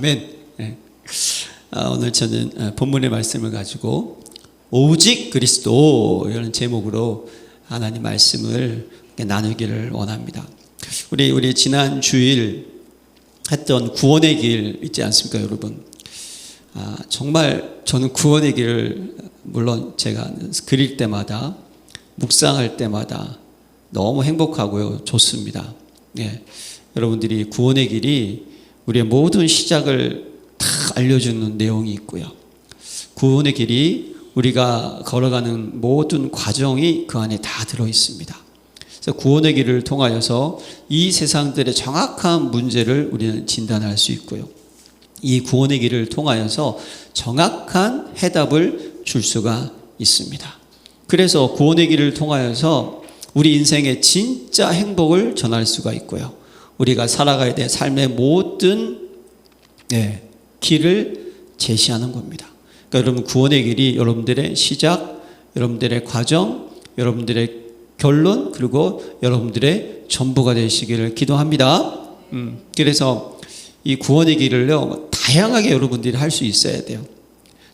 아멘. 네. 오늘 저는 본문의 말씀을 가지고 오직 그리스도 이런 제목으로 하나님 말씀을 나누기를 원합니다. 우리 지난 주일 했던 구원의 길 있지 않습니까, 여러분? 정말 저는 구원의 길을 물론 제가 그릴 때마다 묵상할 때마다 너무 행복하고요, 좋습니다. 예, 여러분들이 구원의 길이 우리의 모든 시작을 다 알려주는 내용이 있고요. 구원의 길이 우리가 걸어가는 모든 과정이 그 안에 다 들어 있습니다. 그래서 구원의 길을 통하여서 이 세상들의 정확한 문제를 우리는 진단할 수 있고요. 이 구원의 길을 통하여서 정확한 해답을 줄 수가 있습니다. 그래서 구원의 길을 통하여서 우리 인생의 진짜 행복을 전할 수가 있고요. 우리가 살아가야 될 삶의 모든 길을 제시하는 겁니다. 그러니까 여러분, 구원의 길이 여러분들의 시작, 여러분들의 과정, 여러분들의 결론, 그리고 여러분들의 전부가 되시기를 기도합니다. 그래서 이 구원의 길을요, 다양하게 여러분들이 할 수 있어야 돼요.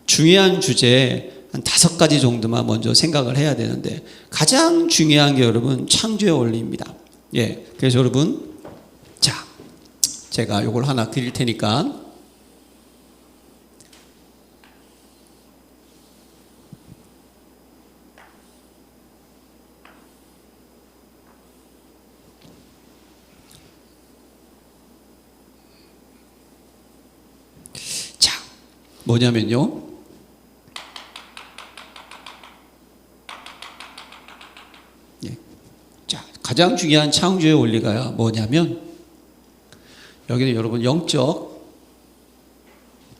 중요한 주제에 한 5가지 정도만 먼저 생각을 해야 되는데, 가장 중요한 게 여러분 창조의 원리입니다. 예, 그래서 여러분, 자, 제가 이걸 하나 그릴 테니까 뭐냐면요, 자, 가장 중요한 창조의 원리가 뭐냐면, 여기는 여러분 영적,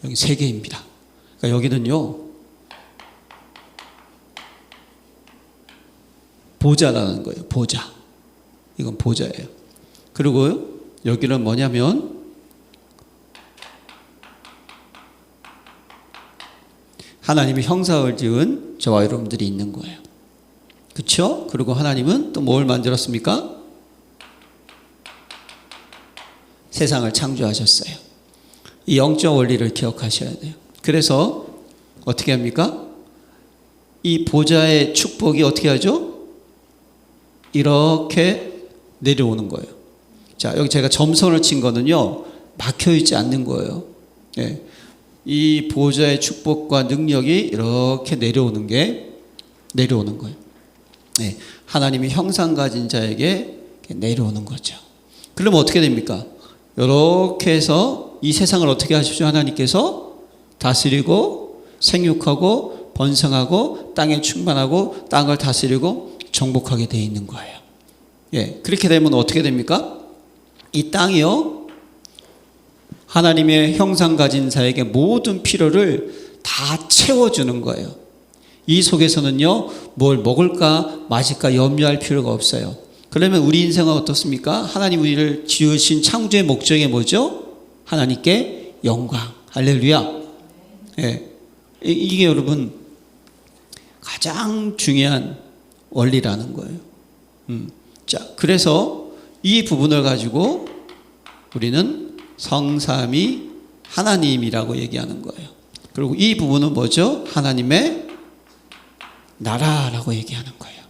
여기 세계입니다. 그러니까 여기는요, 보좌라는 거예요. 보좌. 이건 보좌예요. 그리고 여기는 뭐냐면, 하나님의 형상을 지은 저와 여러분들이 있는 거예요. 그렇죠? 그리고 하나님은 또 뭘 만들었습니까? 세상을 창조하셨어요. 이 영적 원리를 기억하셔야 돼요. 그래서 어떻게 합니까? 이 보좌의 축복이 어떻게 하죠? 이렇게 내려오는 거예요. 자, 여기 제가 점선을 친 거는요, 막혀있지 않는 거예요. 네. 이 보좌의 축복과 능력이 이렇게 내려오는 거예요. 네. 하나님이 형상 가진 자에게 내려오는 거죠. 그러면 어떻게 됩니까? 이렇게 해서 이 세상을 어떻게 하시죠? 하나님께서 다스리고 생육하고 번성하고 땅에 충만하고 땅을 다스리고 정복하게 되어 있는 거예요. 예, 그렇게 되면 어떻게 됩니까? 이 땅이요, 하나님의 형상 가진 자에게 모든 필요를 다 채워주는 거예요. 이 속에서는요, 뭘 먹을까 마실까 염려할 필요가 없어요. 그러면 우리 인생은 어떻습니까? 하나님 우리를 지으신 창조의 목적이 뭐죠? 하나님께 영광. 할렐루야. 예, 이게 여러분 가장 중요한 원리라는 거예요. 자, 그래서 이 부분을 가지고 우리는 성삼위 하나님이라고 얘기하는 거예요. 그리고 이 부분은 뭐죠? 하나님의 나라라고 얘기하는 거예요.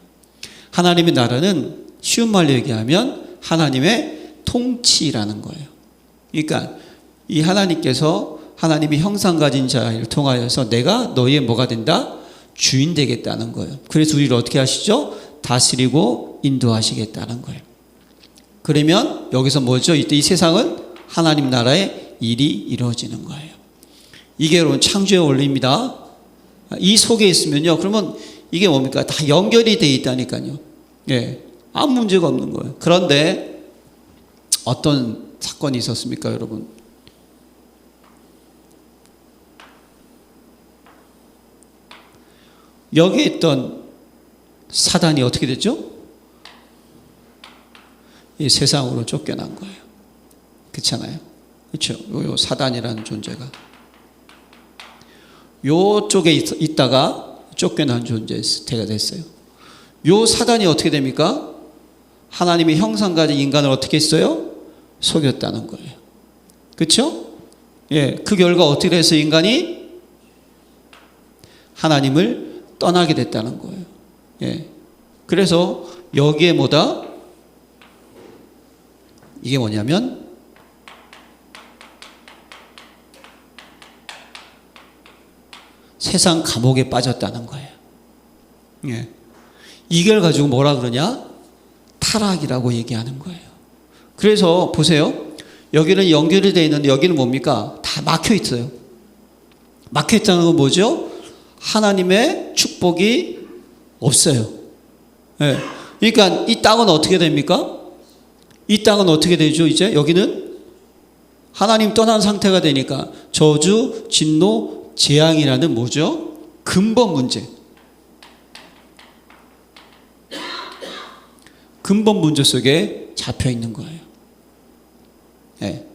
하나님의 나라는 쉬운 말로 얘기하면 하나님의 통치라는 거예요. 그러니까 이 하나님께서 하나님이 형상 가진 자를 통하여서 내가 너희의 뭐가 된다? 주인 되겠다는 거예요. 그래서 우리를 어떻게 하시죠? 다스리고 인도하시겠다는 거예요. 그러면 여기서 뭐죠? 이때 이 세상은 하나님 나라의 일이 이루어지는 거예요. 이게 여러분 창조의 원리입니다. 이 속에 있으면요, 그러면 이게 뭡니까? 다 연결이 되어 있다니까요. 예, 아무 문제가 없는 거예요. 그런데 어떤 사건이 있었습니까, 여러분? 여기에 있던 사단이 어떻게 됐죠? 이 세상으로 쫓겨난 거예요. 그렇잖아요. 그렇죠? 요 사단이라는 존재가 요쪽에 있다가 쫓겨난 존재가 됐어요. 요 사단이 어떻게 됩니까? 하나님의 형상 가진 인간을 어떻게 했어요? 속였다는 거예요. 그렇죠? 예, 그 결과 어떻게 돼서 인간이 하나님을 떠나게 됐다는 거예요. 예. 그래서 여기에 뭐다? 이게 뭐냐면 세상 감옥에 빠졌다는 거예요. 예. 이걸 가지고 뭐라 그러냐? 타락이라고 얘기하는 거예요. 그래서 보세요. 여기는 연결이 되어 있는데 여기는 뭡니까? 다 막혀 있어요. 막혀 있다는 건 뭐죠? 하나님의 축복이 없어요. 예. 그러니까 이 땅은 어떻게 됩니까? 이 땅은 어떻게 되죠? 이제 여기는 하나님 떠난 상태가 되니까 저주, 진노, 재앙이라는 뭐죠? 근본 문제. 근본 문제 속에 잡혀 있는 거예요. 예.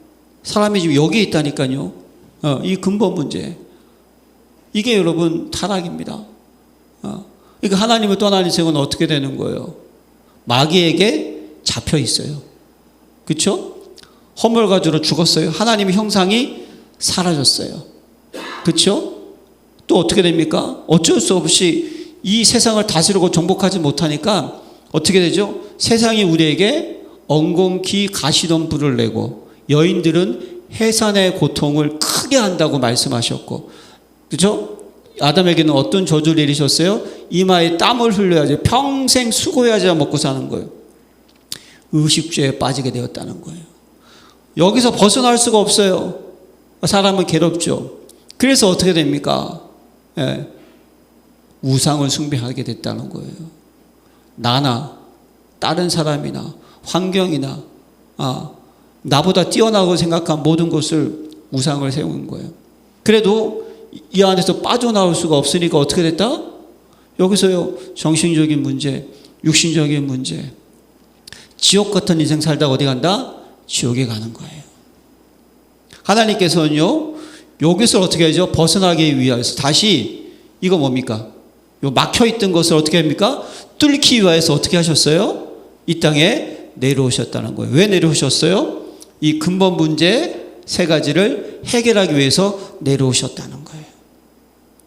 사람이 지금 여기에 있다니까요. 이 근본 문제. 이게 여러분 타락입니다. 그러니까 하나님을 떠난 인생은 어떻게 되는 거예요? 마귀에게 잡혀 있어요. 그렇죠? 허물가지로 죽었어요. 하나님의 형상이 사라졌어요. 그렇죠? 또 어떻게 됩니까? 어쩔 수 없이 이 세상을 다스리고 정복하지 못하니까 어떻게 되죠? 세상이 우리에게 엉겅퀴 가시덤불을 내고 여인들은 해산의 고통을 크게 한다고 말씀하셨고, 그렇죠? 아담에게는 어떤 저주를 내리셨어요? 이마에 땀을 흘려야지, 평생 수고해야지 먹고 사는 거예요. 의식주에 빠지게 되었다는 거예요. 여기서 벗어날 수가 없어요. 사람은 괴롭죠. 그래서 어떻게 됩니까? 예. 우상을 숭배하게 됐다는 거예요. 나나 다른 사람이나 환경이나 나보다 뛰어나고 생각한 모든 것을 우상을 세운 거예요. 그래도 이 안에서 빠져나올 수가 없으니까 어떻게 됐다? 여기서요, 정신적인 문제, 육신적인 문제, 지옥 같은 인생 살다가 어디 간다? 지옥에 가는 거예요. 하나님께서는요, 여기서 어떻게 하죠? 벗어나기 위해서 다시 이거 뭡니까? 요 막혀있던 것을 어떻게 합니까? 뚫기 위해서 어떻게 하셨어요? 이 땅에 내려오셨다는 거예요. 왜 내려오셨어요? 이 근본 문제 세 가지를 해결하기 위해서 내려오셨다는 거예요.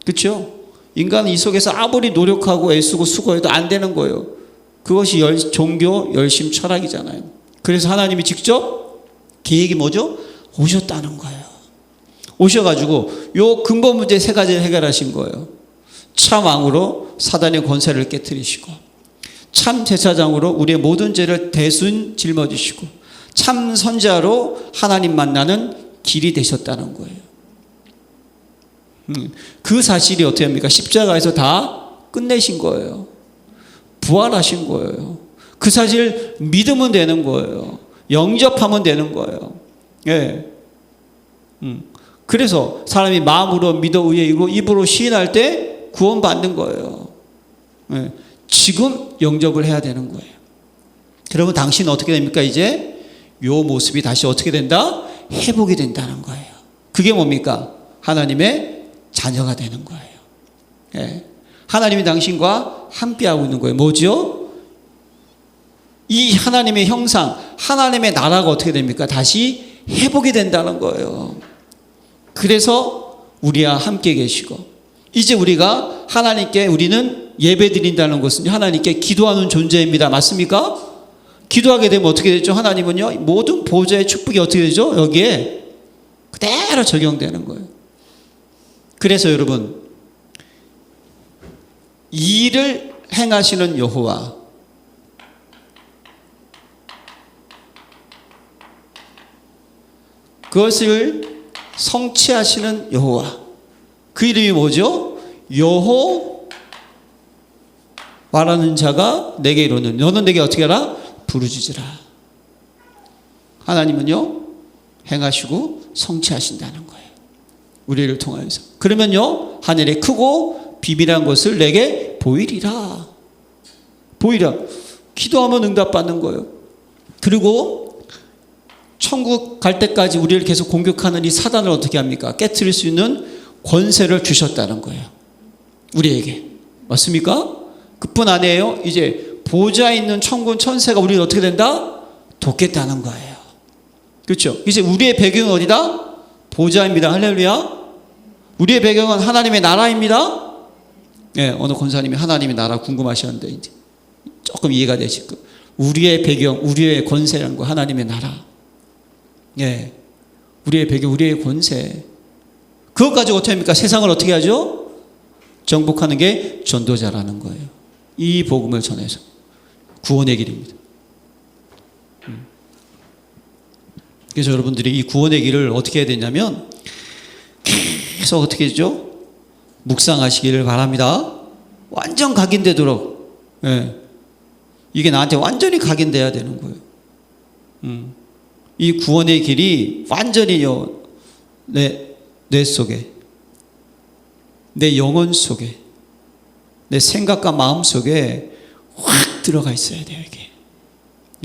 그렇죠? 인간은 이 속에서 아무리 노력하고 애쓰고 수고해도 안 되는 거예요. 그것이 종교 열심 철학이잖아요. 그래서 하나님이 직접 계획이 뭐죠? 오셨다는 거예요. 오셔가지고 요 근본 문제 세 가지를 해결하신 거예요. 참 왕으로 사단의 권세를 깨뜨리시고, 참 제사장으로 우리의 모든 죄를 대순 짊어지시고, 참 선지자로 하나님 만나는 길이 되셨다는 거예요. 그 사실이 어떻게 합니까? 십자가에서 다 끝내신 거예요. 부활하신 거예요. 그 사실 믿으면 되는 거예요. 영접하면 되는 거예요. 예. 그래서 사람이 마음으로 믿어 의에 이르고 입으로 시인할 때 구원받는 거예요. 예. 지금 영접을 해야 되는 거예요. 그러면 당신은 어떻게 됩니까? 이제 요 모습이 다시 어떻게 된다? 회복이 된다는 거예요. 그게 뭡니까? 하나님의 자녀가 되는 거예요. 예. 하나님이 당신과 함께하고 있는 거예요. 뭐죠? 이 하나님의 형상, 하나님의 나라가 어떻게 됩니까? 다시 회복이 된다는 거예요. 그래서 우리와 함께 계시고, 이제 우리가 하나님께 우리는 예배 드린다는 것은 하나님께 기도하는 존재입니다. 맞습니까? 기도하게 되면 어떻게 되죠? 하나님은요, 모든 보좌의 축복이 어떻게 되죠? 여기에 그대로 적용되는 거예요. 그래서 여러분, 이 일을 행하시는 여호와, 그것을 성취하시는 여호와, 그 이름이 뭐죠? 여호와라는 자가 내게 이르는, 너는 내게 어떻게 하라? 부르짖으라. 하나님은요, 행하시고 성취하신다는 거예요. 우리를 통하여서. 그러면요, 하늘에 크고 비밀한 것을 내게 보이리라. 보이라. 기도하면 응답받는 거예요. 그리고 천국 갈 때까지 우리를 계속 공격하는 이 사단을 어떻게 합니까? 깨트릴 수 있는 권세를 주셨다는 거예요. 우리에게. 맞습니까? 그뿐 아니에요. 이제 보좌에 있는 천군 천세가 우리를 어떻게 된다? 돕겠다는 거예요. 그렇죠? 이제 우리의 배경은 어디다? 보좌입니다. 할렐루야. 우리의 배경은 하나님의 나라입니다. 예, 어느 권사님이 하나님의 나라 궁금하셨는데 이제 조금 이해가 되실 거예요. 우리의 배경, 우리의 권세라는 거 하나님의 나라. 예, 우리의 배경, 우리의 권세. 그것 가지고 어떻게 합니까? 세상을 어떻게 하죠? 정복하는 게 전도자라는 거예요. 이 복음을 전해서 구원의 길입니다. 그래서 여러분들이 이 구원의 길을 어떻게 해야 되냐면 계속 어떻게 해죠? 묵상하시기를 바랍니다. 완전 각인되도록. 예. 이게 나한테 완전히 각인돼야 되는 거예요. 이 구원의 길이 완전히요, 내 속에, 내 영혼 속에, 내 생각과 마음 속에 확 들어가 있어야 돼요, 이게.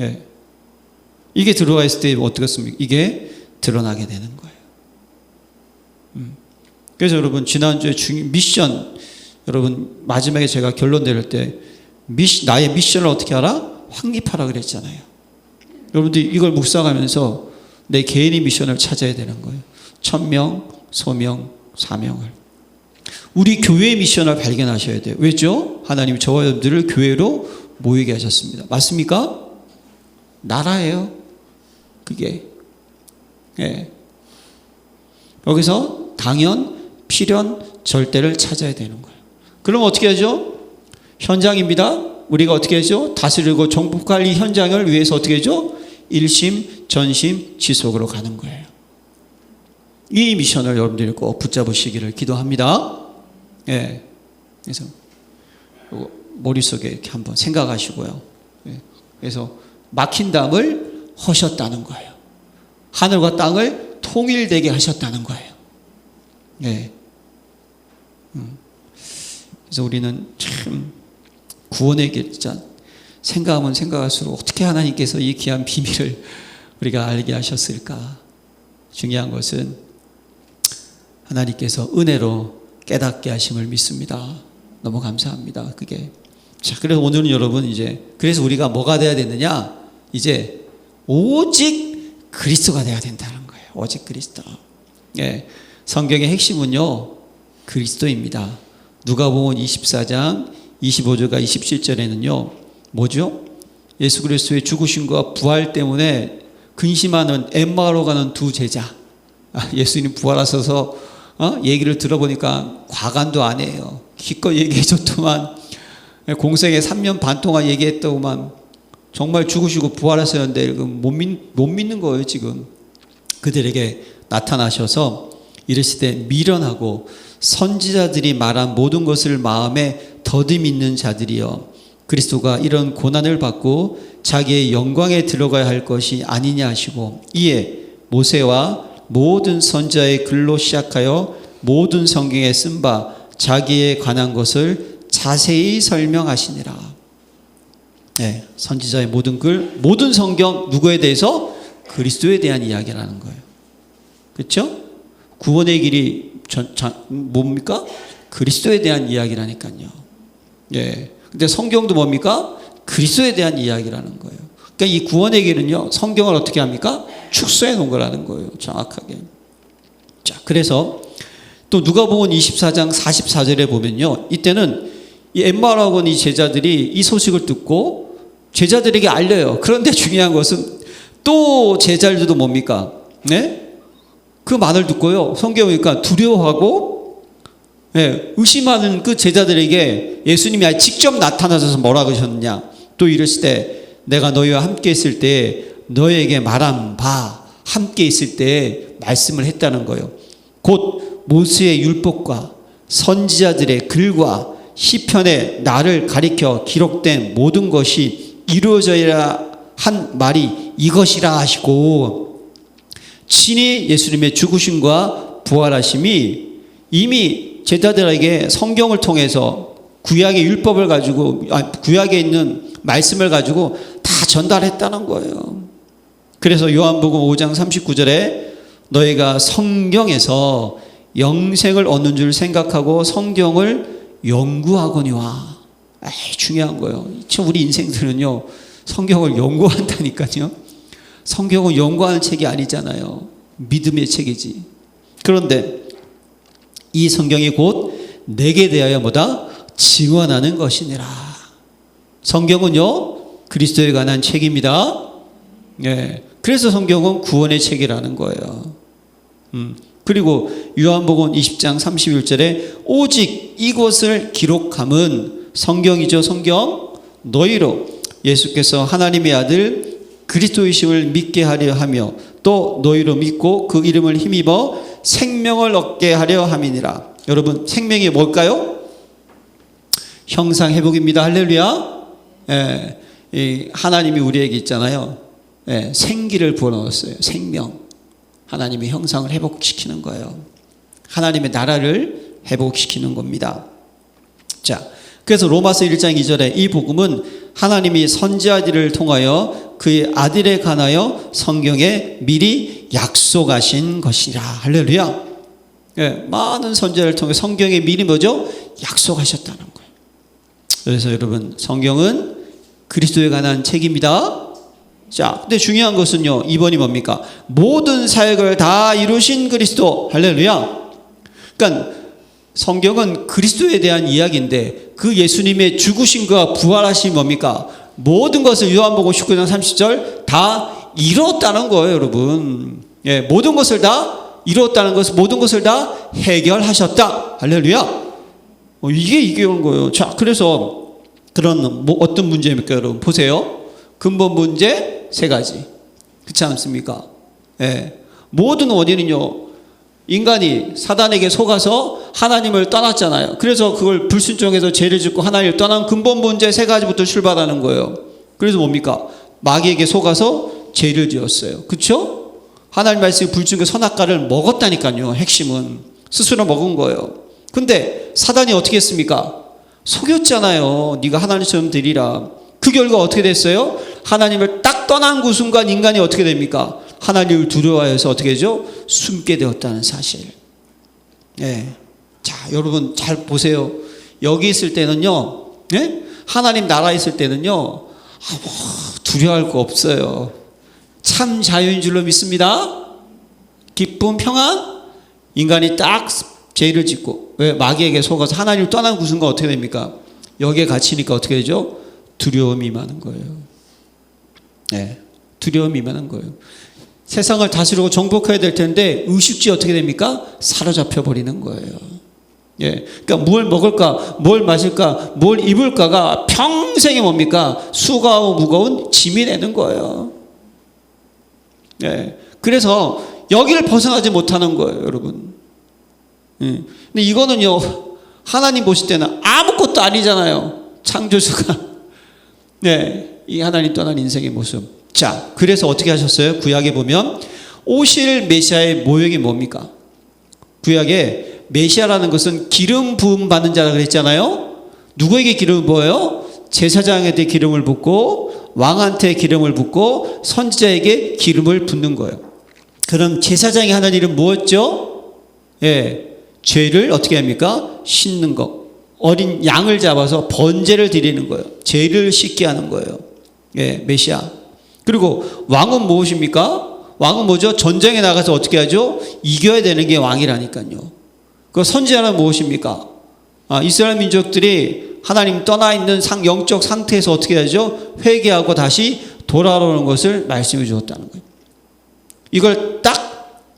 예. 이게 들어가 있을 때 어떻겠습니까? 이게 드러나게 되는 거예요. 그래서 여러분, 지난주에 미션, 여러분, 마지막에 제가 결론 내릴 때, 나의 미션을 어떻게 하라? 확립하라 그랬잖아요. 여러분들 이걸 묵상하면서 내 개인의 미션을 찾아야 되는 거예요. 천명, 소명, 사명을. 우리 교회의 미션을 발견하셔야 돼요. 왜죠? 하나님이 저와 여러분들을 교회로 모이게 하셨습니다. 맞습니까? 나라예요. 그게. 예. 여기서 당연, 필연, 절대를 찾아야 되는 거예요. 그럼 어떻게 하죠? 현장입니다. 우리가 어떻게 하죠? 다스리고 정복할 이 현장을 위해서 어떻게 하죠? 일심, 전심, 지속으로 가는 거예요. 이 미션을 여러분들이 꼭 붙잡으시기를 기도합니다. 예. 그래서 머릿속에 이렇게 한번 생각하시고요. 예. 그래서 막힌 담을 허셨다는 거예요. 하늘과 땅을 통일되게 하셨다는 거예요. 예. 그래서 우리는 참 구원의 길, 진짜 생각하면 생각할수록 어떻게 하나님께서 이 귀한 비밀을 우리가 알게 하셨을까? 중요한 것은 하나님께서 은혜로 깨닫게 하심을 믿습니다. 너무 감사합니다. 그게. 자, 그래서 오늘은 여러분 이제, 그래서 우리가 뭐가 돼야 되느냐? 이제 오직 그리스도가 돼야 된다는 거예요. 오직 그리스도. 예. 성경의 핵심은요, 그리스도입니다. 누가복음 24장 25절과 27절에는요, 뭐죠? 예수 그리스도의 죽으심과 부활 때문에 근심하는 엠마오로 가는 두 제자. 예수님 부활하셔서 얘기를 들어보니까 과간도 안 해요. 기껏 얘기해줬더만, 공생에 3년 반 동안 얘기했더만, 정말 죽으시고 부활하셨는데 못 믿는 거예요, 지금. 그들에게 나타나셔서 이르시되 미련하고 선지자들이 말한 모든 것을 마음에 더디 믿는 자들이여, 그리스도가 이런 고난을 받고 자기의 영광에 들어가야 할 것이 아니냐 하시고, 이에 모세와 모든 선지자의 글로 시작하여 모든 성경에 쓴 바 자기에 관한 것을 자세히 설명하시니라. 네, 선지자의 모든 글, 모든 성경, 누구에 대해서? 그리스도에 대한 이야기라는 거예요. 그렇죠? 구원의 길이 뭡니까? 그리스도에 대한 이야기라니까요. 예. 근데 성경도 뭡니까? 그리스도에 대한 이야기라는 거예요. 그러니까 이 구원의 길은요, 성경을 어떻게 합니까? 축소해 놓은 거라는 거예요. 정확하게. 자, 그래서 또 누가복음 24장 44절에 보면요, 이때는 이 엠마오라고 하는 이 제자들이 이 소식을 듣고 제자들에게 알려요. 그런데 중요한 것은 또 제자들도 뭡니까? 네? 그 말을 듣고요, 성경에 보니까 두려워하고, 예, 의심하는 그 제자들에게 예수님이 직접 나타나셔서 뭐라 그러셨느냐? 또 이르시되 내가 너희와 함께 있을 때 너희에게 말한 바, 함께 있을 때 말씀을 했다는 거예요. 곧 모세의 율법과 선지자들의 글과 시편에 나를 가리켜 기록된 모든 것이 이루어져야 한 말이 이것이라 하시고, 친히 예수님의 죽으심과 부활하심이 이미 제자들에게 성경을 통해서 구약의 율법을 가지고, 구약에 있는 말씀을 가지고 다 전달했다는 거예요. 그래서 요한복음 5장 39절에 너희가 성경에서 영생을 얻는 줄 생각하고 성경을 연구하거니와. 중요한 거예요. 우리 인생들은요, 성경을 연구한다니까요. 성경은 연구하는 책이 아니잖아요. 믿음의 책이지. 그런데 이 성경이 곧 내게 대하여 뭐다? 증언하는 것이니라. 성경은요, 그리스도에 관한 책입니다. 예. 그래서 성경은 구원의 책이라는 거예요. 그리고 요한복음 20장 31절에 오직 이것을 기록함은 성경이죠. 성경. 너희로 예수께서 하나님의 아들 그리스도이심을 믿게 하려 하며 또 너희로 믿고 그 이름을 힘입어 생명을 얻게 하려 함이니라. 여러분, 생명이 뭘까요? 형상 회복입니다. 할렐루야. 예, 하나님이 우리에게 있잖아요. 예, 생기를 부어넣었어요. 생명. 하나님의 형상을 회복시키는 거예요. 하나님의 나라를 회복시키는 겁니다. 자, 그래서 로마서 1장 2절에 이 복음은 하나님이 선지자들을 통하여 그의 아들에 관하여 성경에 미리 약속하신 것이라. 할렐루야. 예, 많은 선지자를 통해 성경에 미리 뭐죠? 약속하셨다는 거예요. 그래서 여러분, 성경은 그리스도에 관한 책입니다. 자, 근데 중요한 것은요, 2번이 뭡니까? 모든 사역을 다 이루신 그리스도. 할렐루야. 그러니까 성경은 그리스도에 대한 이야기인데 그 예수님의 죽으심과 부활하심이 뭡니까? 모든 것을 요한복음 19장 30절 다 이뤘다는 거예요, 여러분. 예, 모든 것을 다 이뤘다는 것은 모든 것을 다 해결하셨다. 할렐루야. 이게 오는 거예요. 자, 그래서 그런 어떤 문제입니까, 여러분? 보세요. 근본 문제 세 가지. 그렇지 않습니까? 예. 모든 원인은요, 인간이 사단에게 속아서 하나님을 떠났잖아요. 그래서 그걸 불순종해서 죄를 짓고 하나님을 떠난 근본 문제 세 가지부터 출발하는 거예요. 그래서 뭡니까? 마귀에게 속아서 죄를 지었어요. 그렇죠? 하나님 말씀이 불순종의 선악과를 먹었다니까요. 핵심은 스스로 먹은 거예요. 근데 사단이 어떻게 했습니까? 속였잖아요. 네가 하나님처럼 되리라. 그 결과 어떻게 됐어요? 하나님을 딱 떠난 그 순간 인간이 어떻게 됩니까? 하나님을 두려워해서 어떻게 되죠? 숨게 되었다는 사실. 예. 자, 여러분 잘 보세요. 여기 있을 때는요, 예? 하나님 나라에 있을 때는요, 두려워할 거 없어요. 참 자유인 줄로 믿습니다. 기쁨, 평안. 인간이 딱 죄를 짓고, 왜? 마귀에게 속아서 하나님을 떠난 그 순간 어떻게 됩니까? 여기에 갇히니까 어떻게 되죠? 두려움이 임하는 거예요. 네, 두려움이 임하는 거예요. 세상을 다스리고 정복해야 될 텐데 의식주의 어떻게 됩니까? 사로잡혀 버리는 거예요. 예, 그러니까 뭘 먹을까, 뭘 마실까, 뭘 입을까가 평생에 뭡니까? 수고하고 무거운 짐이 되는 거예요. 예, 그래서 여기를 벗어나지 못하는 거예요, 여러분. 예, 근데 이거는요, 하나님 보실 때는 아무것도 아니잖아요. 창조주가. 네, 이 하나님 떠난 인생의 모습. 자, 그래서 어떻게 하셨어요? 구약에 보면 오실 메시아의 모형이 뭡니까? 구약에 메시아라는 것은 기름 부음 받는 자라 그랬잖아요. 누구에게 기름을 부어요? 제사장한테 기름을 붓고 왕한테 기름을 붓고 선지자에게 기름을 붓는 거예요. 그럼 제사장이 하는 일은 무엇죠? 예, 죄를 어떻게 합니까? 씻는 것. 어린 양을 잡아서 번제를 드리는 거예요. 죄를 씻게 하는 거예요. 예, 메시아. 그리고 왕은 무엇입니까? 왕은 뭐죠? 전쟁에 나가서 어떻게 하죠? 이겨야 되는 게 왕이라니까요. 그 선지자는 무엇입니까? 이스라엘 민족들이 하나님 떠나 있는 영적 상태에서 어떻게 하죠? 회개하고 다시 돌아오는 것을 말씀해 주었다는 거예요. 이걸 딱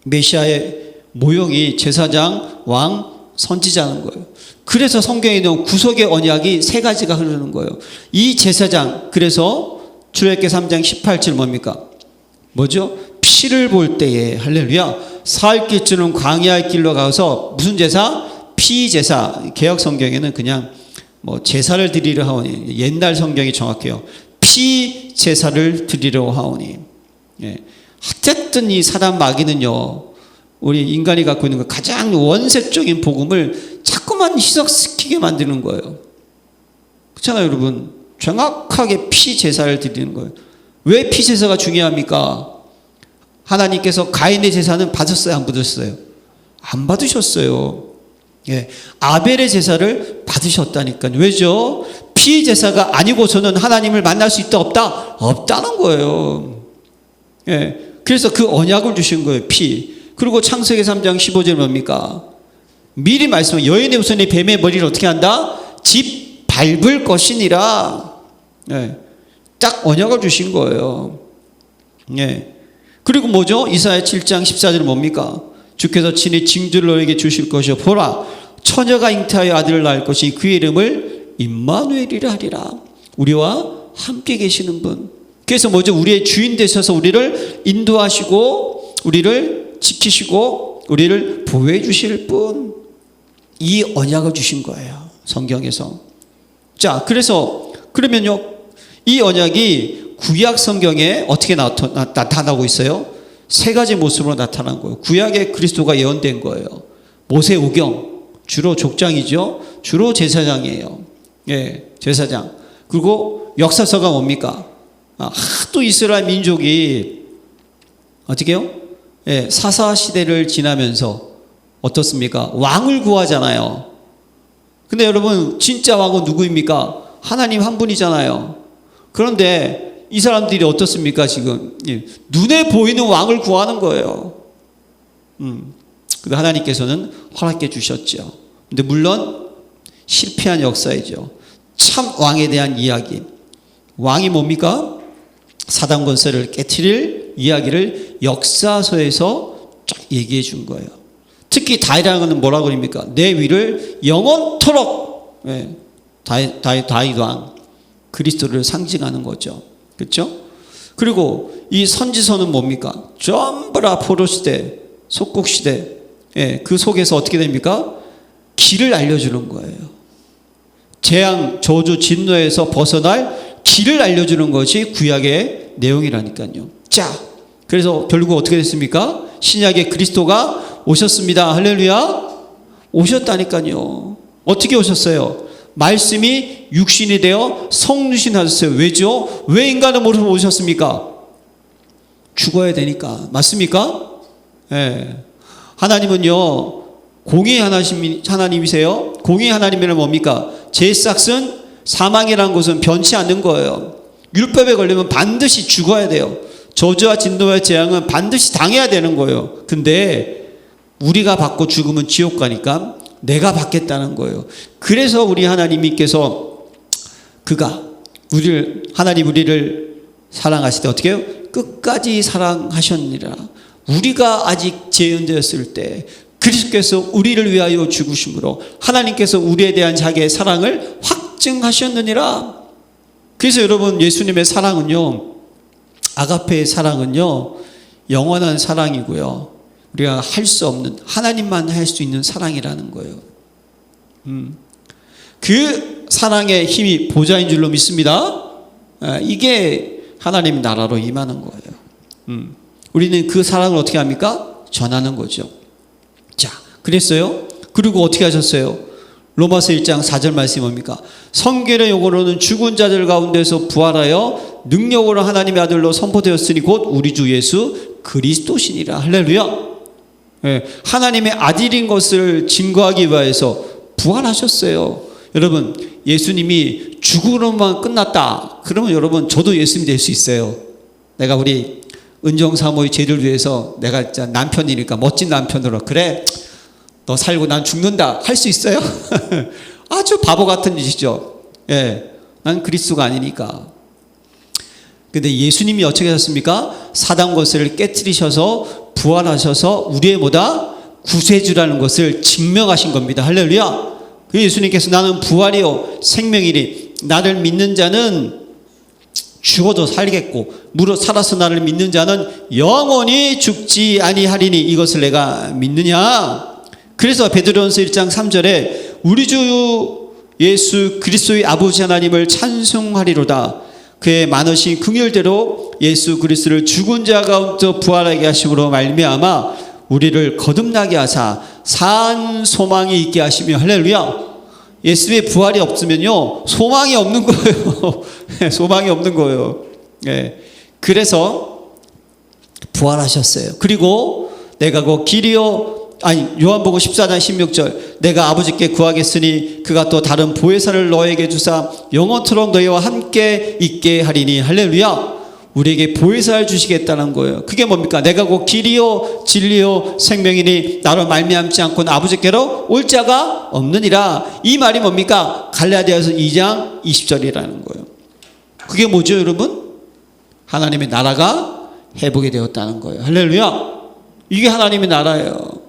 메시아의 모형이 제사장, 왕, 선지자는 거예요. 그래서 성경에 있는 구속의 언약이 세 가지가 흐르는 거예요. 이 제사장, 그래서 출애굽기 3장 18절 뭡니까? 뭐죠? 피를 볼 때에, 할렐루야, 사흘 길쯤은 광야의 길로 가서 무슨 제사? 피제사. 개역 성경에는 그냥 뭐 제사를 드리려 하오니, 옛날 성경이 정확해요. 피제사를 드리려 하오니. 예. 어쨌든 이 사단 마귀는요, 우리 인간이 갖고 있는 그 가장 원색적인 복음을 자꾸만 희석시키게 만드는 거예요. 그렇잖아요, 여러분. 정확하게 피제사를 드리는 거예요. 왜 피제사가 중요합니까? 하나님께서 가인의 제사는 받았어요, 안 받았어요? 안 받으셨어요. 예, 아벨의 제사를 받으셨다니까요. 왜죠? 피제사가 아니고서는 하나님을 만날 수 있다, 없다? 없다는 거예요. 예, 그래서 그 언약을 주신 거예요, 피. 그리고 창세기 3장 15절 뭡니까? 미리 말씀한 여인의 후손이 뱀의 머리를 어떻게 한다? 집 밟을 것이니라. 네. 딱 언약을 주신 거예요. 네. 그리고 뭐죠? 이사야 7장 14절 뭡니까? 주께서 친히 징조를 너에게 주실 것이요 보라 처녀가 잉태하여 아들을 낳을 것이 그의 이름을 임마누엘이라 하리라. 우리와 함께 계시는 분. 그래서 뭐죠? 우리의 주인 되셔서 우리를 인도하시고 우리를 지키시고 우리를 보호해 주실 분. 이 언약을 주신 거예요. 성경에서. 자, 그래서 그러면요, 이 언약이 구약 성경에 어떻게 나타나고 있어요? 세 가지 모습으로 나타난 거예요. 구약에 그리스도가 예언된 거예요. 모세오경, 주로 족장이죠. 주로 제사장이에요. 예, 제사장. 그리고 역사서가 뭡니까? 하도 이스라엘 민족이 어떻게 해요? 예, 사사 시대를 지나면서 어떻습니까? 왕을 구하잖아요. 근데 여러분, 진짜 왕은 누구입니까? 하나님 한 분이잖아요. 그런데 이 사람들이 어떻습니까? 지금 눈에 보이는 왕을 구하는 거예요. 근데 하나님께서는 허락해 주셨죠. 근데 물론 실패한 역사이죠. 참 왕에 대한 이야기. 왕이 뭡니까? 사단 권세를 깨트릴 이야기를 역사서에서 쫙 얘기해 준 거예요. 특히 다윗이라는 것은 뭐라고 그럽니까? 내 위를 영원토록. 네. 다윗 왕 그리스도를 상징하는 거죠. 그렇죠? 그리고 이 선지서는 뭡니까? 전부 다 포로시대, 속국시대. 예, 그 속에서 어떻게 됩니까? 길을 알려주는 거예요. 재앙, 저주, 진노에서 벗어날 길을 알려주는 것이 구약의 내용이라니까요. 자, 그래서 결국 어떻게 됐습니까? 신약의 그리스도가 오셨습니다. 할렐루야. 오셨다니까요. 어떻게 오셨어요? 말씀이 육신이 되어 성육신 하셨어요. 왜죠? 왜 인간의 모습으로 오셨습니까? 죽어야 되니까. 맞습니까? 예. 하나님은요, 공의 하나님이세요. 공의 하나님이란 뭡니까? 제 싹은 사망이라는 것은 변치 않는 거예요. 율법에 걸리면 반드시 죽어야 돼요. 저주와 진노와 재앙은 반드시 당해야 되는 거예요. 근데 우리가 받고 죽으면 지옥 가니까 내가 받겠다는 거예요. 그래서 우리 하나님께서 하나님 우리를 사랑하실 때 어떻게 해요? 끝까지 사랑하셨느니라. 우리가 아직 죄인되었을 때 그리스도께서 우리를 위하여 죽으심으로 하나님께서 우리에 대한 자기의 사랑을 확증하셨느니라. 그래서 여러분, 예수님의 사랑은요, 아가페의 사랑은요, 영원한 사랑이고요, 우리가 할 수 없는, 하나님만 할 수 있는 사랑이라는 거예요. 그 사랑의 힘이 보좌인 줄로 믿습니다. 이게 하나님 나라로 임하는 거예요. 우리는 그 사랑을 어떻게 합니까? 전하는 거죠. 자, 그랬어요. 그리고 어떻게 하셨어요? 로마서 1장 4절 말씀이 뭡니까? 성경의 용어로는 죽은 자들 가운데서 부활하여 능력으로 하나님의 아들로 선포되었으니 곧 우리 주 예수 그리스도시니라. 할렐루야. 예, 하나님의 아들인 것을 증거하기 위해서 부활하셨어요. 여러분, 예수님이 죽음으로만 끝났다 그러면 여러분, 저도 예수님이 될 수 있어요. 내가 우리 은정 사모의 죄를 위해서 내가 진짜 남편이니까 멋진 남편으로, 그래 너 살고 난 죽는다 할 수 있어요? 아주 바보 같은 짓이죠. 예, 난 그리스도가 아니니까. 근데 예수님이 어떻게 하셨습니까? 사단 권세를 깨트리셔서 부활하셔서 우리의 뭐다? 구세주라는 것을 증명하신 겁니다. 할렐루야. 예수님께서 나는 부활이요 생명이니 나를 믿는 자는 죽어도 살겠고 무릇 살아서 나를 믿는 자는 영원히 죽지 아니하리니 이것을 내가 믿느냐. 그래서 베드로전서 1장 3절에 우리 주 예수 그리스도의 아버지 하나님을 찬송하리로다. 그의 많으신 긍휼대로 예수 그리스도를 죽은 자 가운데 부활하게 하심으로 말미암아 우리를 거듭나게 하사 산 소망이 있게 하시며. 할렐루야. 예수의 부활이 없으면요 소망이 없는 거예요. 소망이 없는 거예요. 예. 그래서 부활하셨어요. 그리고 내가 그 길이요, 요한복음 14장 16절 내가 아버지께 구하겠으니 그가 또 다른 보혜사를 너에게 주사 영원토록 너희와 함께 있게 하리니. 할렐루야. 우리에게 보혜사를 주시겠다는 거예요. 그게 뭡니까? 내가 곧 길이요 진리요 생명이니 나로 말미암지 않고는 아버지께로 올 자가 없느니라. 이 말이 뭡니까? 갈라디아서 2장 20절이라는 거예요. 그게 뭐죠, 여러분? 하나님의 나라가 회복이 되었다는 거예요. 할렐루야. 이게 하나님의 나라예요.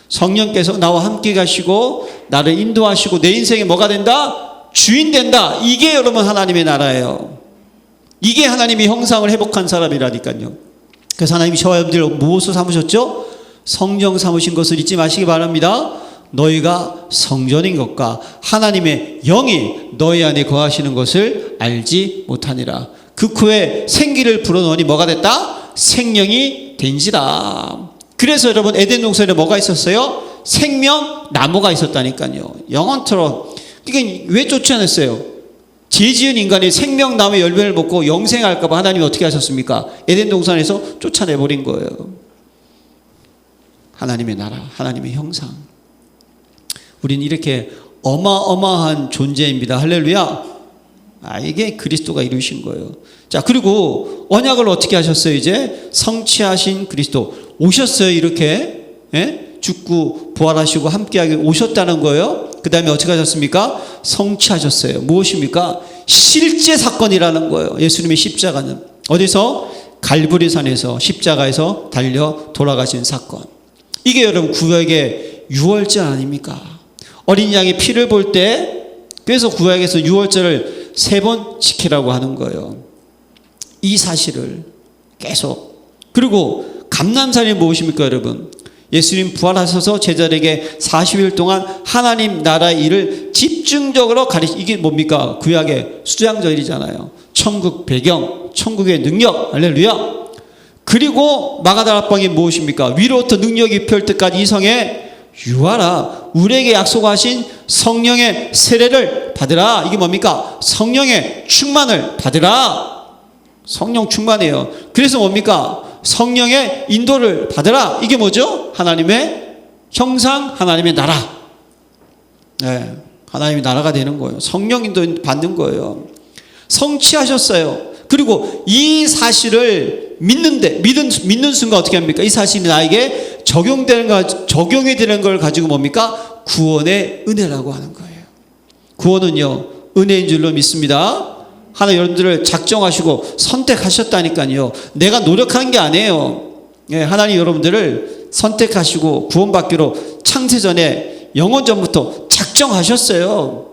성령께서 나와 함께 가시고 나를 인도하시고 내 인생에 뭐가 된다? 주인 된다. 이게 여러분 하나님의 나라예요. 이게 하나님이 형상을 회복한 사람이라니까요. 그래서 하나님이 저와 여러분들 무엇을 삼으셨죠? 성령 삼으신 것을 잊지 마시기 바랍니다. 너희가 성전인 것과 하나님의 영이 너희 안에 거하시는 것을 알지 못하니라. 그 후에 생기를 불어넣으니 뭐가 됐다? 생명이 된지라. 그래서 여러분 에덴 동산에 뭐가 있었어요? 생명 나무가 있었다니까요. 영원토록. 그러니까 왜 쫓아냈어요? 죄 지은 인간이 생명나무의 열매를 먹고 영생할까 봐 하나님이 어떻게 하셨습니까? 에덴 동산에서 쫓아내버린 거예요. 하나님의 나라, 하나님의 형상. 우린 이렇게 어마어마한 존재입니다. 할렐루야. 이게 그리스도가 이루신 거예요. 자, 그리고 언약을 어떻게 하셨어요? 이제 성취하신 그리스도 오셨어요. 이렇게 죽고 부활하시고 함께하게 오셨다는 거예요. 그 다음에 어떻게 하셨습니까? 성취하셨어요. 무엇입니까? 실제 사건이라는 거예요. 예수님의 십자가는 어디서? 갈보리산에서 십자가에서 달려 돌아가신 사건. 이게 여러분 구약의 유월절 아닙니까? 어린 양의 피를 볼 때, 그래서 구약에서 유월절을 3번 지키라고 하는 거예요. 이 사실을 계속. 그리고 감람산이 무엇입니까, 여러분? 예수님 부활하셔서 제자들에게 40일 동안 하나님 나라의 일을 집중적으로 이게 뭡니까? 구약의 수장절이잖아요. 천국 배경, 천국의 능력, 할렐루야. 그리고 마가다락방이 무엇입니까? 위로부터 능력이 입혀올 때까지 이 성에 유하라. 우리에게 약속하신 성령의 세례를 받으라. 이게 뭡니까? 성령의 충만을 받으라. 성령 충만해요. 그래서 뭡니까? 성령의 인도를 받으라. 이게 뭐죠? 하나님의 형상, 하나님의 나라. 네, 하나님의 나라가 되는 거예요. 성령 인도 받는 거예요. 성취하셨어요. 그리고 이 사실을 믿는 순간 어떻게 합니까? 이 사실이 나에게 적용이 되는 걸 가지고 뭡니까? 구원의 은혜라고 하는 거예요. 구원은요, 은혜인 줄로 믿습니다. 하나님 여러분들을 작정하시고 선택하셨다니까요. 내가 노력한 게 아니에요. 하나님 여러분들을 선택하시고 구원받기로 창세전에 영원전부터 작정하셨어요.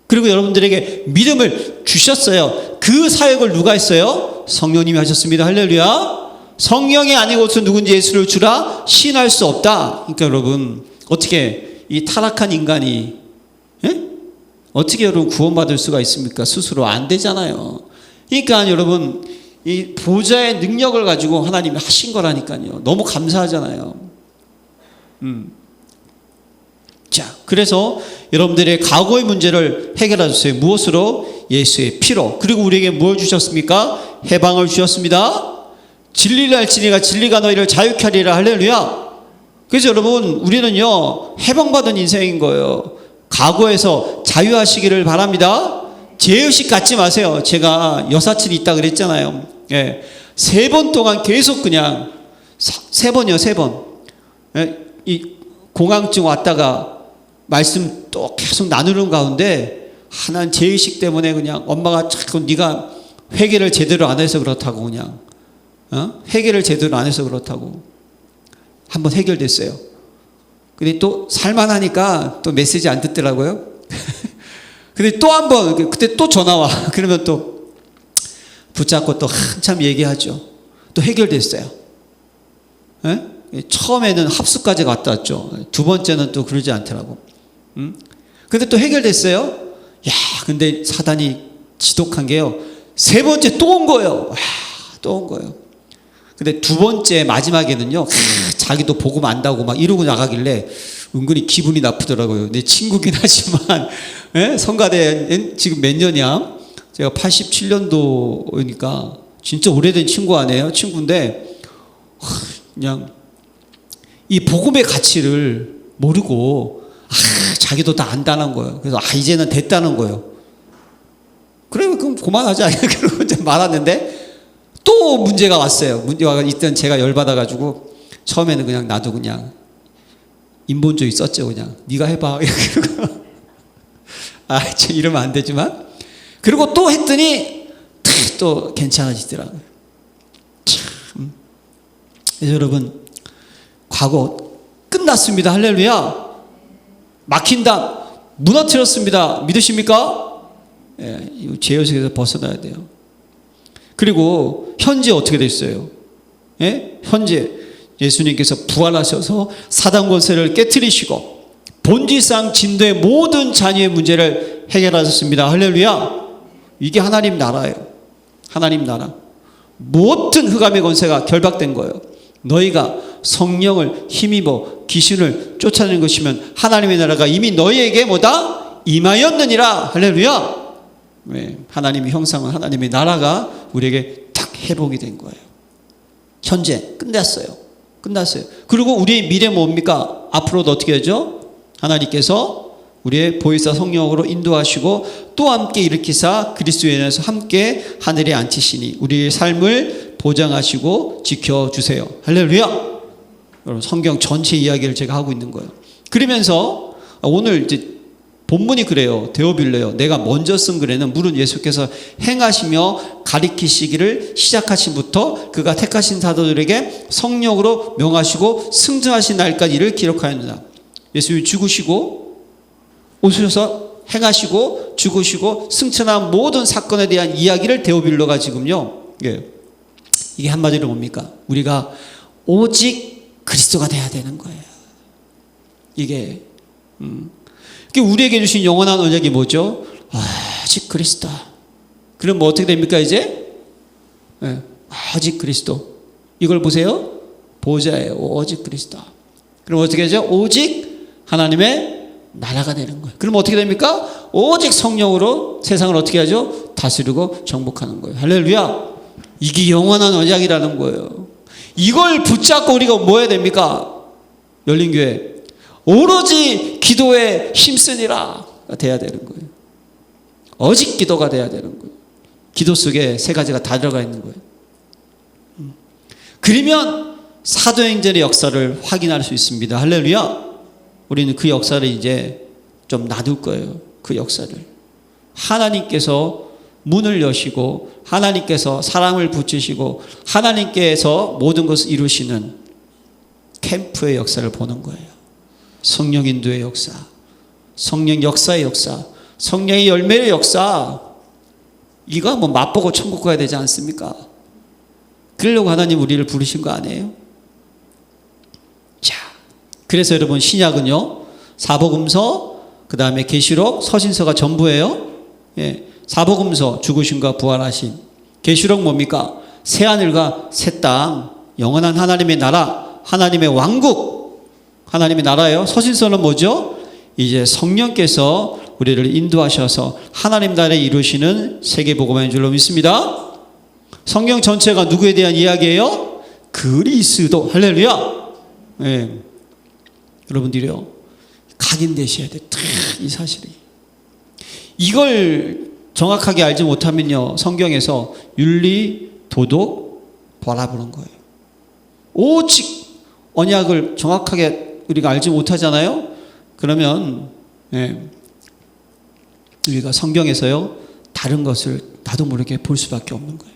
그리고 여러분들에게 믿음을 주셨어요. 그 사역을 누가 했어요? 성령님이 하셨습니다. 할렐루야. 성령이 아니고서 누군지 예수를 주라 시인할 수 없다. 그러니까 여러분 어떻게 이 타락한 인간이 어떻게 여러분 구원받을 수가 있습니까? 스스로 안 되잖아요. 그러니까 여러분 이 보좌의 능력을 가지고 하나님이 하신 거라니까요. 너무 감사하잖아요. 자, 그래서 여러분들의 과거의 문제를 해결해 주세요. 무엇으로? 예수의 피로. 그리고 우리에게 뭘 주셨습니까? 해방을 주셨습니다. 진리를 알지니가 진리가 너희를 자유케 하리라. 할렐루야. 그래서 여러분 우리는요 해방받은 인생인 거예요. 과거에서 자유하시기를 바랍니다. 죄의식 갖지 마세요. 제가 여사친이 있다 그랬잖아요. 3번 동안 계속 그냥 3번이요 3번 이 공황증 왔다가 말씀 또 계속 나누는 가운데 하나는 죄의식 때문에 그냥 엄마가 자꾸 네가 회개를 제대로 안 해서 그렇다고 그냥 회개를 제대로 안 해서 그렇다고 한번 해결됐어요. 근데 또 살만하니까 또 메시지 안 듣더라고요. 근데 또 한 번 그때 또 전화 와. 그러면 또 붙잡고 또 한참 얘기하죠. 또 해결됐어요. 처음에는 합숙까지 갔다 왔죠. 2번째는 또 그러지 않더라고. 근데 또 해결됐어요. 야, 근데 사단이 지독한 게요. 3번째 또 온 거예요. 또 온 거예요. 근데 2번째 마지막에는요, 자기도 복음 안다고 막 이러고 나가길래 은근히 기분이 나쁘더라고요. 내 친구긴 하지만, 성가대 지금 몇 년이야? 제가 87년도니까 진짜 오래된 친구 아니에요? 친구인데, 그냥 이 복음의 가치를 모르고, 자기도 다 안다는 거예요. 그래서, 이제는 됐다는 거예요. 그래, 그럼 그만하자. 그러고 이제 말았는데, 또 문제가 왔어요. 문제가 있던 제가 열받아가지고 처음에는 그냥 나도 그냥 인본주의 썼죠. 그냥 네가 해봐. 참 이러면 안 되지만 그리고 또 했더니 또 괜찮아지더라고요. 참. 그래서 여러분 과거 끝났습니다. 할렐루야. 막힌다. 무너뜨렸습니다. 믿으십니까? 예, 죄의식에서 벗어나야 돼요. 그리고 현재 어떻게 됐어요? 예? 현재 예수님께서 부활하셔서 사단 권세를 깨트리시고 본질상 진도의 모든 자녀의 문제를 해결하셨습니다. 할렐루야. 이게 하나님 나라예요. 하나님 나라. 모든 흑암의 권세가 결박된 거예요. 너희가 성령을 힘입어 귀신을 쫓아내는 것이면 하나님의 나라가 이미 너희에게 뭐다? 임하였느니라. 할렐루야. 네, 하나님의 형상은 하나님의 나라가 우리에게 딱 회복이 된 거예요. 현재 끝났어요. 끝났어요. 그리고 우리의 미래 뭡니까? 앞으로도 어떻게 하죠? 하나님께서 우리의 보혜사 성령으로 인도하시고 또 함께 일으키사 그리스도에 인해서 함께 하늘에 앉히시니 우리의 삶을 보장하시고 지켜주세요. 할렐루야. 여러분 성경 전체 이야기를 제가 하고 있는 거예요. 그러면서 오늘 이제 본문이 그래요. 데오빌레요. 내가 먼저 쓴 글에는 물은 예수께서 행하시며 가리키시기를 시작하신부터 그가 택하신 사도들에게 성령으로 명하시고 승천하신 날까지 이를 기록하였느니라. 예수님이 죽으시고 오셔서 행하시고 죽으시고 승천한 모든 사건에 대한 이야기를 데오빌로가 지금요. 이게 한마디로 뭡니까? 우리가 오직 그리스도가 돼야 되는 거예요. 이게 우리에게 주신 영원한 언약이 뭐죠? 오직 그리스도. 그럼 뭐 어떻게 됩니까 이제? 네, 오직 그리스도. 이걸 보세요. 보좌예요. 오직 그리스도. 그럼 어떻게 하죠? 오직 하나님의 나라가 되는 거예요. 그럼 어떻게 됩니까? 오직 성령으로 세상을 어떻게 하죠? 다스리고 정복하는 거예요. 할렐루야. 이게 영원한 언약이라는 거예요. 이걸 붙잡고 우리가 뭐 해야 됩니까? 열린교회 오로지 기도에 힘쓰니라 돼야 되는 거예요. 오직 기도가 돼야 되는 거예요. 기도 속에 세 가지가 다 들어가 있는 거예요. 그러면 사도행전의 역사를 확인할 수 있습니다. 할렐루야. 우리는 그 역사를 이제 좀 놔둘 거예요. 그 역사를. 하나님께서 문을 여시고 하나님께서 사람을 붙이시고 하나님께서 모든 것을 이루시는 캠프의 역사를 보는 거예요. 성령 인도의 역사, 성령 역사의 역사, 성령의 열매의 역사. 이거 뭐 맛보고 천국 가야 되지 않습니까? 그러려고 하나님 우리를 부르신 거 아니에요? 자, 그래서 여러분 신약은요 사복음서 그 다음에 계시록 서신서가 전부예요. 예, 사복음서 죽으심과 부활하신, 계시록 뭡니까? 새 하늘과 새 땅, 영원한 하나님의 나라, 하나님의 왕국, 하나님의 나라예요. 서신서는 뭐죠? 이제 성령께서 우리를 인도하셔서 하나님 나라에 이루시는 세계복음화인 줄로 믿습니다. 성경 전체가 누구에 대한 이야기예요? 그리스도. 할렐루야. 네. 여러분들이요 각인되셔야 돼. 이 사실이. 이걸 정확하게 알지 못하면요 성경에서 윤리, 도덕, 바라보는 거예요. 오직 언약을 정확하게 우리가 알지 못하잖아요. 그러면 우리가 성경에서요 다른 것을 나도 모르게 볼 수밖에 없는 거예요.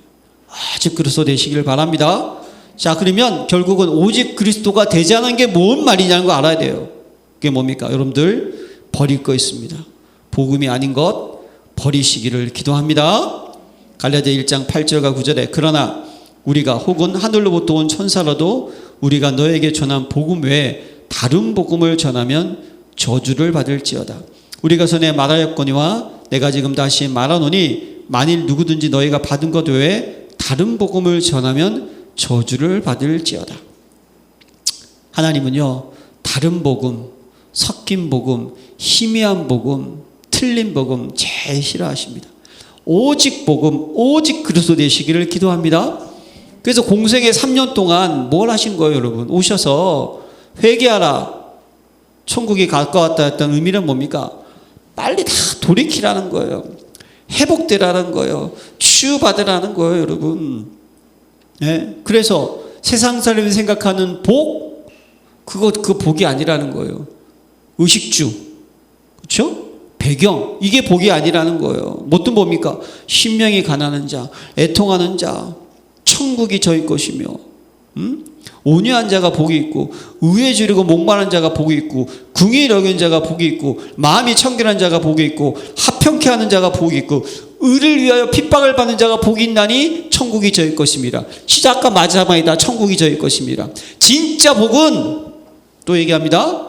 오직 그리스도 되시기를 바랍니다. 자, 그러면 결국은 오직 그리스도가 되자는 게 뭔 말이냐는 거 알아야 돼요. 그게 뭡니까? 여러분들 버릴 거 있습니다. 복음이 아닌 것 버리시기를 기도합니다. 갈라디아 1장 8절과 9절에 그러나 우리가 혹은 하늘로부터 온 천사라도 우리가 너에게 전한 복음 외에 다른 복음을 전하면 저주를 받을지어다. 우리가 전에 말하였거니와 내가 지금 다시 말하노니 만일 누구든지 너희가 받은 것 외에 다른 복음을 전하면 저주를 받을지어다. 하나님은요 다른 복음, 섞인 복음, 희미한 복음, 틀린 복음 제일 싫어하십니다. 오직 복음, 오직 그리스도 되시기를 기도합니다. 그래서 공생애 3년 동안 뭘 하신 거예요, 여러분? 오셔서 회개하라. 천국이 가까웠다 했던 의미는 뭡니까? 빨리 다 돌이키라는 거예요. 회복되라는 거예요. 치유받으라는 거예요, 여러분. 예? 그래서 세상 사람이 생각하는 복, 그 복이 아니라는 거예요. 의식주, 그렇죠? 배경, 이게 복이 아니라는 거예요. 뭐든 뭡니까? 신명이 가난한 자, 애통하는 자, 천국이 저희 것이며, 온유한 자가 복이 있고, 의에 주르고 목마른 자가 복이 있고, 궁이 여긴 자가 복이 있고, 마음이 청결한 자가 복이 있고, 합평케 하는 자가 복이 있고, 의를 위하여 핍박을 받는 자가 복이 있나니 천국이 저희 것입니다. 시작과 마지막이다. 천국이 저희 것입니다. 진짜 복은 또 얘기합니다.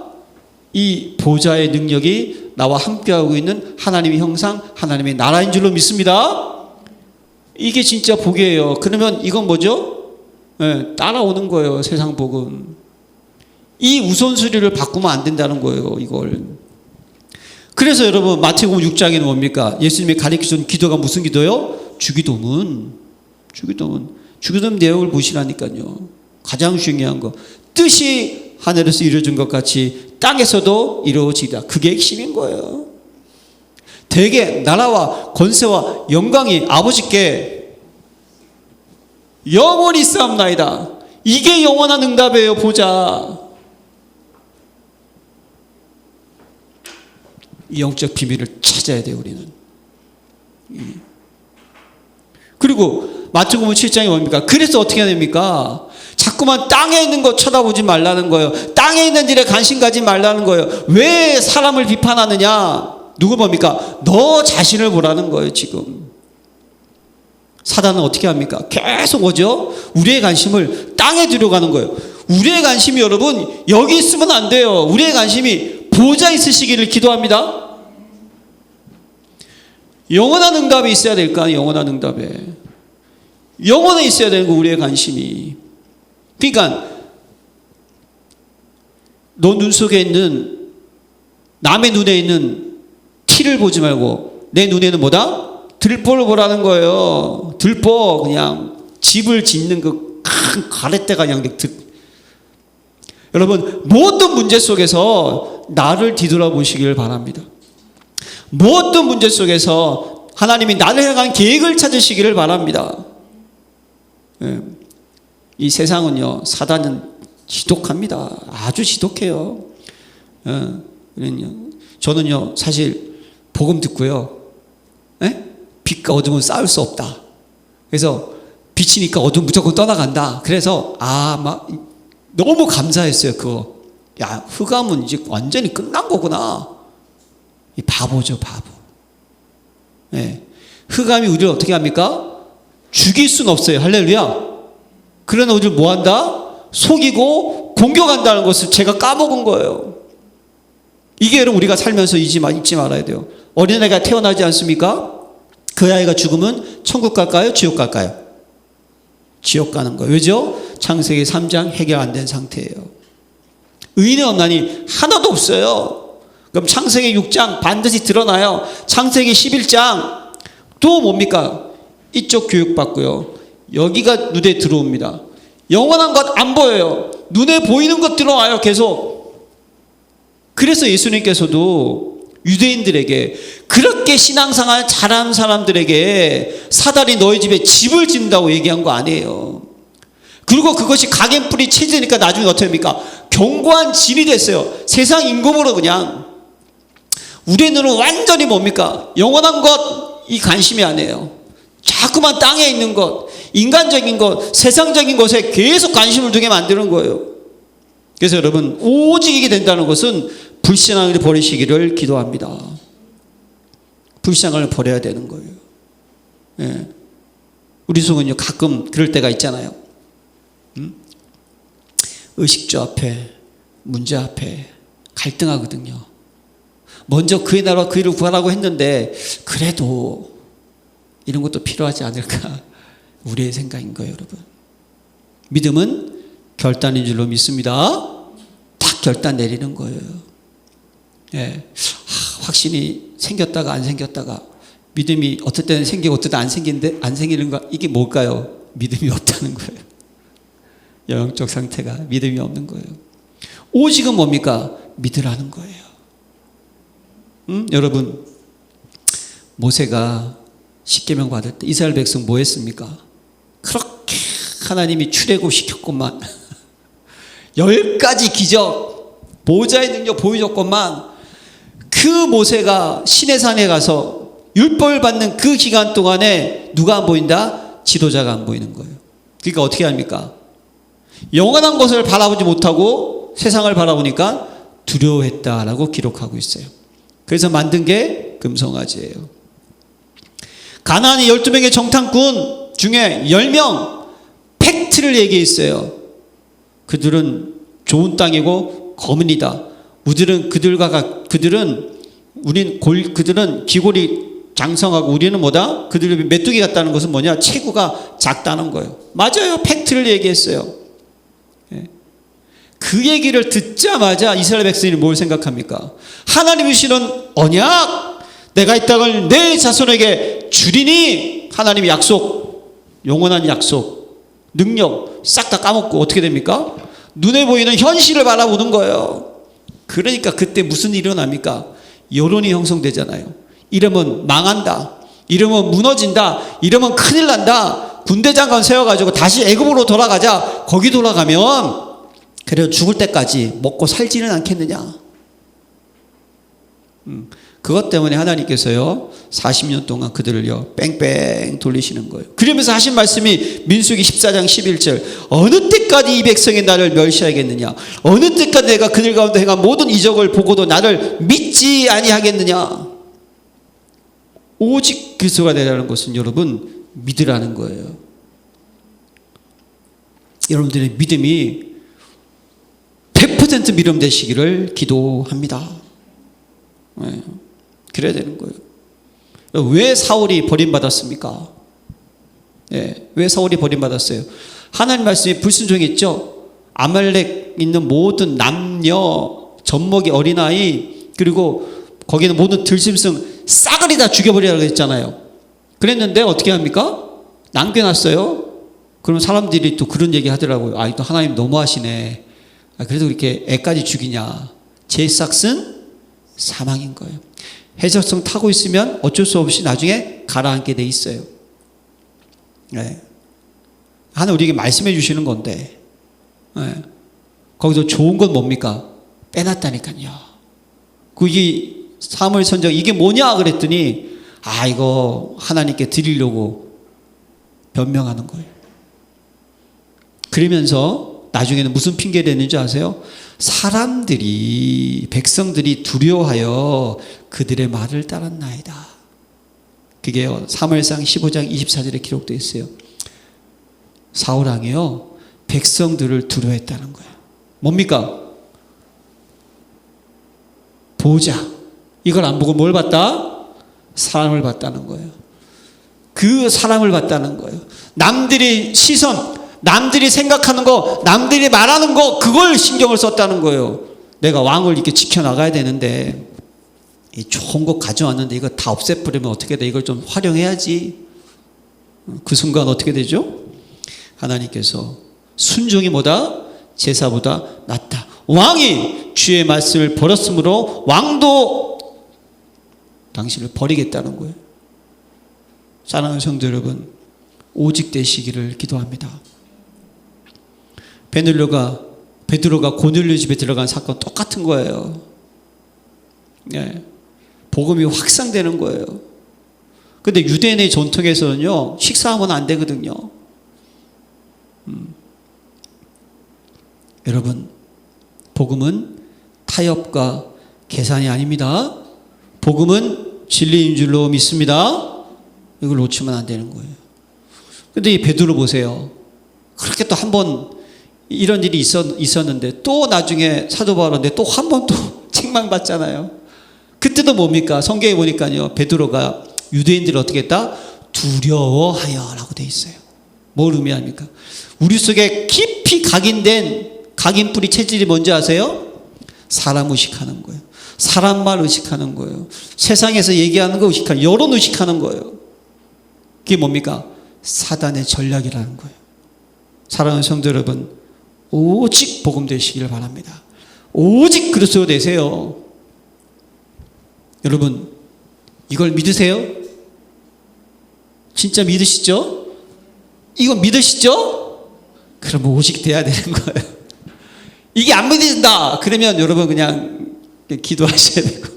이 보좌의 능력이 나와 함께하고 있는 하나님의 형상, 하나님의 나라인 줄로 믿습니다. 이게 진짜 복이에요. 그러면 이건 뭐죠? 네, 따라오는 거예요. 세상 복은. 이 우선순위를 바꾸면 안 된다는 거예요. 이걸. 그래서 여러분 마태복음 6장에는 뭡니까? 예수님이 가르치신 기도가 무슨 기도요? 주기도문 내용을 보시라니까요. 가장 중요한 거. 뜻이 하늘에서 이루어진 것 같이 땅에서도 이루어지리라. 그게 핵심인 거예요. 대개 나라와 권세와 영광이 아버지께 영원히 있사옵나이다. 이게 영원한 응답이에요. 보자. 이 영적 비밀을 찾아야 돼요. 우리는. 그리고 마태복음 7장이 뭡니까? 그래서 어떻게 해야 됩니까? 자꾸만 땅에 있는 거 쳐다보지 말라는 거예요. 땅에 있는 일에 관심 가지 말라는 거예요. 왜 사람을 비판하느냐? 누구 봅니까? 너 자신을 보라는 거예요. 지금 사단은 어떻게 합니까? 계속 뭐죠? 우리의 관심을 땅에 들여가는 거예요. 우리의 관심이 여러분 여기 있으면 안 돼요. 우리의 관심이 보좌 있으시기를 기도합니다. 영원한 응답이 있어야 될까? 영원한 응답에 영원에 있어야 되는 거. 우리의 관심이. 그러니까 너 눈 속에 있는 남의 눈에 있는 티를 보지 말고 내 눈에는 뭐다? 들보를 보라는 거예요. 들보. 그냥 집을 짓는 그 큰 가래떼가 그냥 여러분 모든 문제 속에서 나를 뒤돌아보시기를 바랍니다. 모든 문제 속에서 하나님이 나를 향한 계획을 찾으시기를 바랍니다. 예. 이 세상은요, 사단은 지독합니다. 아주 지독해요. 저는요, 사실 복음 듣고요, 빛과 어둠은 싸울 수 없다. 그래서 빛이니까 어둠 무조건 떠나간다. 그래서 막 너무 감사했어요. 그거. 야, 흑암은 이제 완전히 끝난 거구나. 이 바보죠, 바보. 네. 흑암이 우리를 어떻게 합니까? 죽일 수는 없어요. 할렐루야. 그러나 우리를 뭐 한다? 속이고 공격한다는 것을 제가 까먹은 거예요. 이게 여러분 우리가 살면서 잊지 말아야 돼요. 어린아이가 태어나지 않습니까? 그 아이가 죽으면 천국 갈까요? 지옥 갈까요? 지옥 가는 거예요. 왜죠? 창세기 3장 해결 안 된 상태예요. 의인은 없나니 하나도 없어요. 그럼 창세기 6장 반드시 드러나요. 창세기 11장 또 뭡니까? 이쪽 교육받고요. 여기가 눈에 들어옵니다. 영원한 것 안 보여요. 눈에 보이는 것 들어와요. 계속. 그래서 예수님께서도 유대인들에게 그렇게 신앙생활 잘하는 사람들에게 사단이 너희 집에 집을 짓는다고 얘기한 거 아니에요. 그리고 그것이 각인뿌리 체제니까 나중에 어떻게 합니까? 견고한 진이 됐어요. 세상 임금으로 그냥. 우리의 눈은 완전히 뭡니까? 영원한 것 이 관심이 아니에요. 자꾸만 땅에 있는 것, 인간적인 것, 세상적인 것에 계속 관심을 두게 만드는 거예요. 그래서 여러분 오직 이게 된다는 것은 불신앙을 버리시기를 기도합니다. 불신앙을 버려야 되는 거예요. 예. 우리 속은요 가끔 그럴 때가 있잖아요. 의식주 앞에, 문제 앞에 갈등하거든요. 먼저 그의 나라와 그 일을 구하라고 했는데 그래도 이런 것도 필요하지 않을까? 우리의 생각인 거예요, 여러분. 믿음은 결단인 줄로 믿습니다. 딱 결단 내리는 거예요. 예. 확신이 생겼다가 안 생겼다가 믿음이 어떨 때는 생기고 어떨 때 안 생기는 거 이게 뭘까요? 믿음이 없다는 거예요. 영적 상태가 믿음이 없는 거예요. 오직은 뭡니까? 믿으라는 거예요. 여러분 모세가 십계명 받을 때 이스라엘 백성 뭐 했습니까? 그렇게 하나님이 출애굽시켰건만 10가지 기적, 보좌의 능력 보여줬건만 그 모세가 시내산에 가서 율법을 받는 그 기간 동안에 누가 안 보인다? 지도자가 안 보이는 거예요. 그러니까 어떻게 합니까? 영원한 것을 바라보지 못하고 세상을 바라보니까 두려워했다라고 기록하고 있어요. 그래서 만든 게 금송아지예요. 가나안의 12명의 정탐꾼 중에 10명 팩트를 얘기했어요. 그들은 좋은 땅이고 거민이다. 그들은 기골이 장성하고 우리는 뭐다? 그들이 메뚜기 같다는 것은 뭐냐? 체구가 작다는 거예요. 맞아요. 팩트를 얘기했어요. 그 얘기를 듣자마자 이스라엘 백성이 뭘 생각합니까? 하나님이 주시는 언약, 내가 이 땅을 내 자손에게 주리니, 하나님의 약속, 영원한 약속, 능력 싹 다 까먹고 어떻게 됩니까? 눈에 보이는 현실을 바라보는 거예요. 그러니까 그때 무슨 일이 일어납니까? 여론이 형성되잖아요. 이러면 망한다, 이러면 무너진다, 이러면 큰일 난다, 군대 장관 세워가지고 다시 애굽으로 돌아가자. 거기 돌아가면 그래도 죽을 때까지 먹고 살지는 않겠느냐. 그것 때문에 하나님께서요 40년 동안 그들을요 뺑뺑 돌리시는 거예요. 그러면서 하신 말씀이 민수기 14장 11절, 어느 때까지 이 백성이 나를 멸시하겠느냐, 어느 때까지 내가 그들 가운데 행한 모든 이적을 보고도 나를 믿지 아니하겠느냐. 오직 그리스도가 되라는 것은 여러분 믿으라는 거예요. 여러분들의 믿음이 100% 믿음 되시기를 기도합니다. 네, 그래야 되는 거예요. 왜 사울이 버림받았습니까? 네, 왜 사울이 버림받았어요? 하나님 말씀이 불순종했죠. 아말렉 있는 모든 남녀, 젖먹이 어린아이, 그리고 거기는 모든 들짐승 싸그리 다 죽여버리라고 했잖아요. 그랬는데 어떻게 합니까? 남겨놨어요. 그럼 사람들이 또 그런 얘기 하더라고요. 아, 또 하나님 너무하시네. 그래도 이렇게 애까지 죽이냐. 제 삭은 사망인 거예요. 해적성 타고 있으면 어쩔 수 없이 나중에 가라앉게 돼 있어요. 네. 하나님 우리에게 말씀해 주시는 건데, 네. 거기서 좋은 건 뭡니까? 빼놨다니까요. 이 사무엘 선지자 이게 뭐냐 그랬더니, 아, 이거 하나님께 드리려고 변명하는 거예요. 그러면서 나중에는 무슨 핑계를 냈는지 아세요? 사람들이, 백성들이 두려워하여 그들의 말을 따랐나이다. 그게요 사무엘상 15장 24절에 기록되어 있어요. 사울왕이요 백성들을 두려워했다는 거예요. 뭡니까? 보자, 이걸 안 보고 뭘 봤다? 사람을 봤다는 거예요. 그 사람을 봤다는 거예요. 남들이 시선, 남들이 생각하는 거, 남들이 말하는 거, 그걸 신경을 썼다는 거예요. 내가 왕을 이렇게 지켜나가야 되는데 이 좋은 거 가져왔는데 이거 다 없애버리면 어떻게 돼? 이걸 좀 활용해야지. 그 순간 어떻게 되죠? 하나님께서 순종이 뭐다? 제사보다 낫다. 왕이 주의 말씀을 버렸으므로 왕도 당신을 버리겠다는 거예요. 사랑하는 성도 여러분, 오직 되시기를 기도합니다. 베드로가 고넬료 집에 들어간 사건 똑같은 거예요. 네. 복음이 확산되는 거예요. 근데 유대인의 전통에서는요 식사하면 안 되거든요. 여러분, 복음은 타협과 계산이 아닙니다. 복음은 진리인 줄로 믿습니다. 이걸 놓치면 안 되는 거예요. 근데 이 베드로 보세요. 그렇게 또 한 번 이런 일이 있었는데 또 나중에 사도 바울인데 또 한 번 또 책망받잖아요. 그때도 뭡니까? 성경에 보니까요 베드로가 유대인들을 어떻게 했다? 두려워하여 라고 돼 있어요. 뭘 의미합니까? 우리 속에 깊이 각인된 각인뿌리 체질이 뭔지 아세요? 사람 의식하는 거예요. 사람 말 의식하는 거예요. 세상에서 얘기하는 거 의식하는, 여론 의식하는 거예요. 그게 뭡니까? 사단의 전략이라는 거예요. 사랑하는 성도 여러분, 오직 복음 되시기를 바랍니다. 오직 그리스도 되세요. 여러분, 이걸 믿으세요? 진짜 믿으시죠? 이거 믿으시죠? 그러면 오직 돼야 되는 거예요. 이게 안 믿어진다. 그러면 여러분 그냥 기도하셔야 되고,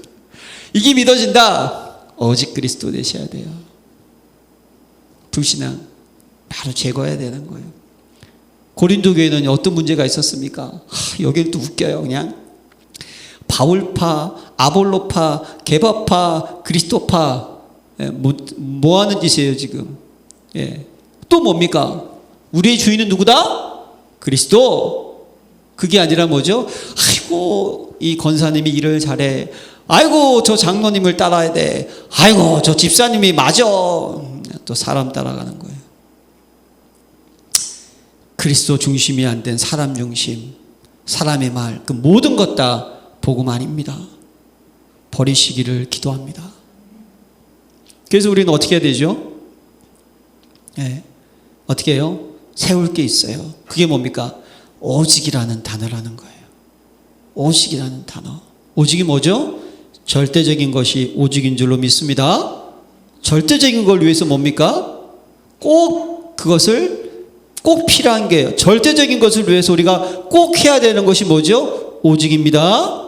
이게 믿어진다. 오직 그리스도 되셔야 돼요. 불신앙 바로 제거해야 되는 거예요. 고린도 교회는 어떤 문제가 있었습니까? 여기는 또 웃겨요. 그냥 바울파, 아볼로파, 게바파, 그리스도파, 뭐 하는 짓이에요 지금? 또 뭡니까? 우리의 주인은 누구다? 그리스도. 그게 아니라 뭐죠? 아이고 이 권사님이 일을 잘해. 아이고 저 장로님을 따라야 돼. 아이고 저 집사님이 맞아. 또 사람 따라가는 거예요. 그리스도 중심이 안 된 사람 중심, 사람의 말, 그 모든 것 다 복음 아닙니다. 버리시기를 기도합니다. 그래서 우리는 어떻게 해야 되죠? 어떻게 해요? 세울 게 있어요. 그게 뭡니까? 오직이라는 단어라는 거예요. 오직이라는 단어. 오직이 뭐죠? 절대적인 것이 오직인 줄로 믿습니다. 절대적인 걸 위해서 뭡니까? 꼭 그것을 꼭 필요한 게요. 절대적인 것을 위해서 우리가 꼭 해야 되는 것이 뭐죠? 오직입니다.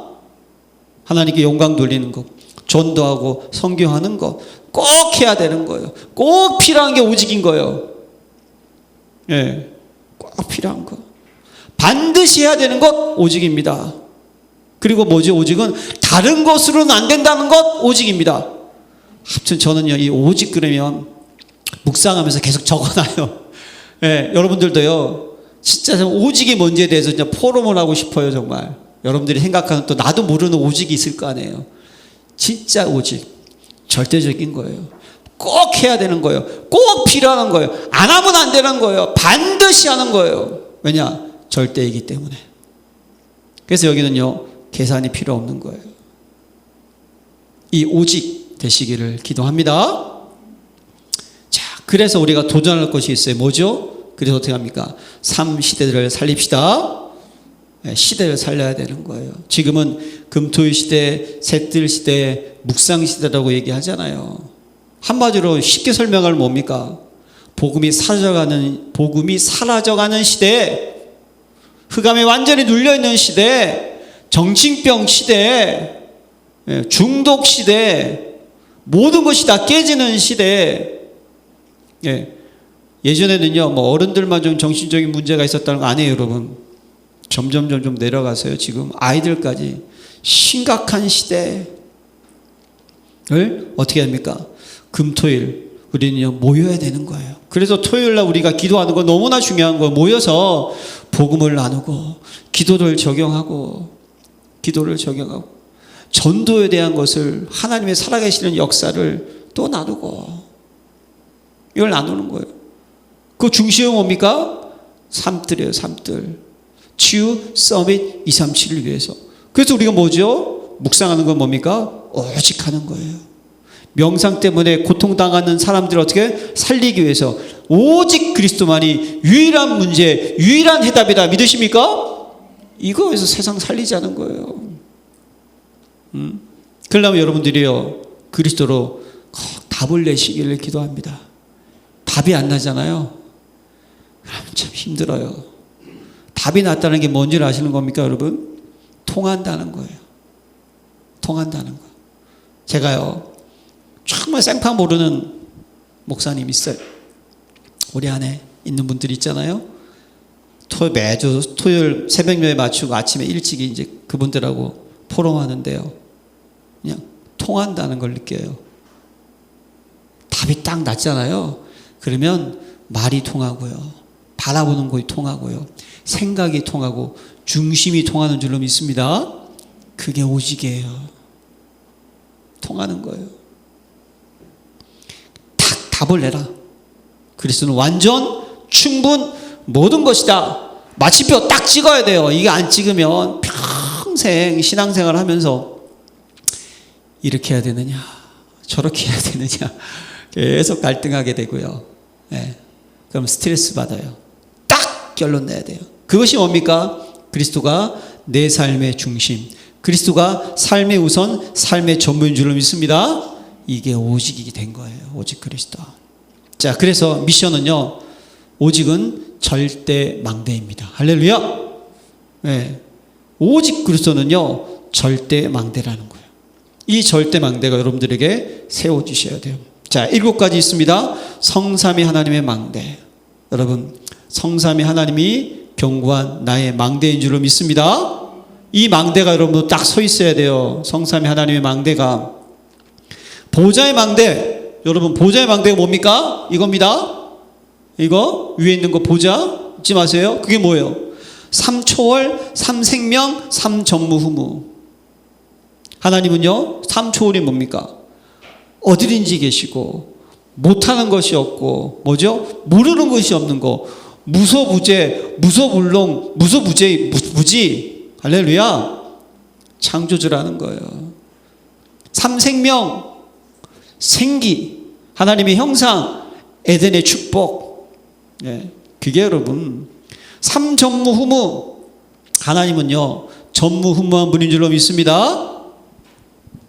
하나님께 영광 돌리는 것, 전도하고 선교하는 것, 꼭 해야 되는 거예요. 꼭 필요한 게 오직인 거예요. 꼭 필요한 거. 반드시 해야 되는 것, 오직입니다. 그리고 뭐죠? 오직은 다른 것으로는 안 된다는 것, 오직입니다. 하여튼 저는요, 이 오직 그러면 묵상하면서 계속 적어놔요. 여러분들도요, 진짜 오직이 뭔지에 대해서 진짜 포럼을 하고 싶어요, 정말. 여러분들이 생각하는 또 나도 모르는 오직이 있을 거 아니에요. 진짜 오직. 절대적인 거예요. 꼭 해야 되는 거예요. 꼭 필요한 거예요. 안 하면 안 되는 거예요. 반드시 하는 거예요. 왜냐? 절대이기 때문에. 그래서 여기는요, 계산이 필요 없는 거예요. 이 오직 되시기를 기도합니다. 자, 그래서 우리가 도전할 것이 있어요. 뭐죠? 그래서 어떻게 합니까? 삶 시대를 살립시다. 시대를 살려야 되는 거예요. 지금은 금토일 시대, 셋들 시대, 묵상 시대라고 얘기하잖아요. 한마디로 쉽게 설명하면 뭡니까? 복음이 사라져가는 시대, 흑암에 완전히 눌려있는 시대, 정신병 시대, 중독 시대, 모든 것이 다 깨지는 시대. 예전에는요, 뭐 어른들만 좀 정신적인 문제가 있었다는 거 아니에요, 여러분. 점점 내려가서요. 지금 아이들까지 심각한 시대를 어떻게 합니까? 금토일 우리는요, 모여야 되는 거예요. 그래서 토요일날 우리가 기도하는 거 너무나 중요한 거예요. 모여서 복음을 나누고 기도를 적용하고 전도에 대한 것을, 하나님의 살아계시는 역사를 또 나누고, 이걸 나누는 거예요. 그 중심은 뭡니까? 삶들이에요. 삶들. 치유 서밋 237을 위해서. 그래서 우리가 뭐죠? 묵상하는 건 뭡니까? 오직 하는 거예요. 명상 때문에 고통당하는 사람들을 어떻게 살리기 위해서 오직 그리스도만이 유일한 문제, 유일한 해답이다. 믿으십니까? 이거에서 세상 살리자는 거예요. 그러려면 여러분들이요, 그리스도로 꼭 답을 내시기를 기도합니다. 답이 안 나잖아요. 그럼 참 힘들어요. 답이 났다는 게 뭔지 아시는 겁니까, 여러분? 통한다는 거예요. 통한다는 거. 제가요, 정말 생판 모르는 목사님 있어요. 우리 안에 있는 분들이 있잖아요. 매주 토요일 새벽 예배 맞추고 아침에 일찍 이제 그분들하고 포럼하는데요. 그냥 통한다는 걸 느껴요. 답이 딱 났잖아요. 그러면 말이 통하고요. 바라보는 것이 통하고요. 생각이 통하고 중심이 통하는 줄로 믿습니다. 그게 오직이에요. 통하는 거예요. 딱 답을 내라. 그리스도는 완전, 충분, 모든 것이다. 마침표 딱 찍어야 돼요. 이게 안 찍으면 평생 신앙생활 하면서 이렇게 해야 되느냐, 저렇게 해야 되느냐, 계속 갈등하게 되고요. 그럼 스트레스 받아요. 딱 결론 내야 돼요. 그것이 뭡니까? 그리스도가 내 삶의 중심, 그리스도가 삶의 우선, 삶의 전부인 줄로 믿습니다. 이게 오직이 된 거예요. 오직 그리스도. 자, 그래서 미션은요, 오직은 절대 망대입니다. 할렐루야. 네. 오직 그리스도는요 절대 망대라는 거예요. 이 절대 망대가 여러분들에게 세워주셔야 돼요. 자, 7가지 있습니다. 성삼위 하나님의 망대. 여러분, 성삼위 하나님이 견고한 나의 망대인 줄로 믿습니다. 이 망대가 여러분 딱 서 있어야 돼요. 성삼위 하나님의 망대가. 보좌의 망대. 여러분, 보좌의 망대가 뭡니까? 이겁니다. 이거 위에 있는 거 보좌 잊지 마세요. 그게 뭐예요? 삼초월, 삼생명, 삼전무후무. 하나님은요, 삼초월이 뭡니까? 어디든지 계시고 못하는 것이 없고 뭐죠? 모르는 것이 없는 거. 무소부재, 무소불능, 무소부재, 무지. 할렐루야. 창조주라는 거예요. 삼생명, 생기, 하나님의 형상, 에덴의 축복. 네, 그게 여러분. 삼전무후무. 하나님은요 전무후무한 분인 줄로 믿습니다.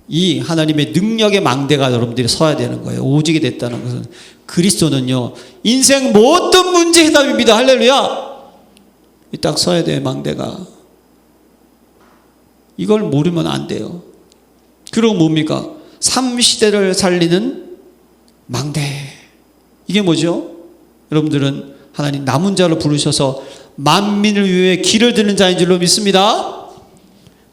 이 하나님의 능력의 망대가 여러분들이 서야 되는 거예요. 오직이 됐다는 것은. 그리스도는요 인생 모든 문제 해답입니다. 할렐루야. 딱 서야 돼요. 망대가. 이걸 모르면 안 돼요. 그리고 뭡니까? 삼시대를 살리는 망대. 이게 뭐죠? 여러분들은 하나님 남은 자로 부르셔서 만민을 위해 길을 드는 자인 줄로 믿습니다.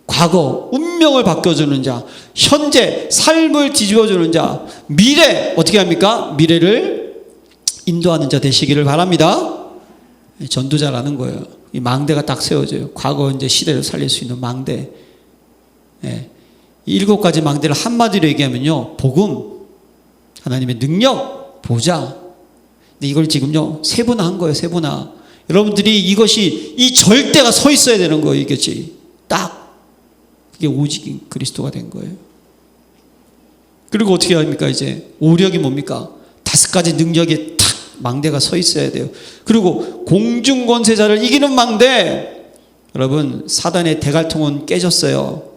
과거 운명을 바꿔주는 자, 현재 삶을 뒤집어주는 자, 미래 어떻게 합니까? 미래를 인도하는 자 되시기를 바랍니다. 전도자라는 거예요. 이 망대가 딱 세워져요. 과거 현재 시대를 살릴 수 있는 망대. 네. 이 7가지 망대를 한마디로 얘기하면요, 복음, 하나님의 능력, 보좌. 근데 이걸 지금요 세분화한 거예요. 세분화. 여러분들이 이것이 이 절대가 서 있어야 되는 거예요. 이것이 딱. 그게 오직 그리스도가 된 거예요. 그리고 어떻게 합니까? 이제 오력이 뭡니까? 5가지 능력이 탁 망대가 서 있어야 돼요. 그리고 공중권세자를 이기는 망대. 여러분, 사단의 대갈통은 깨졌어요.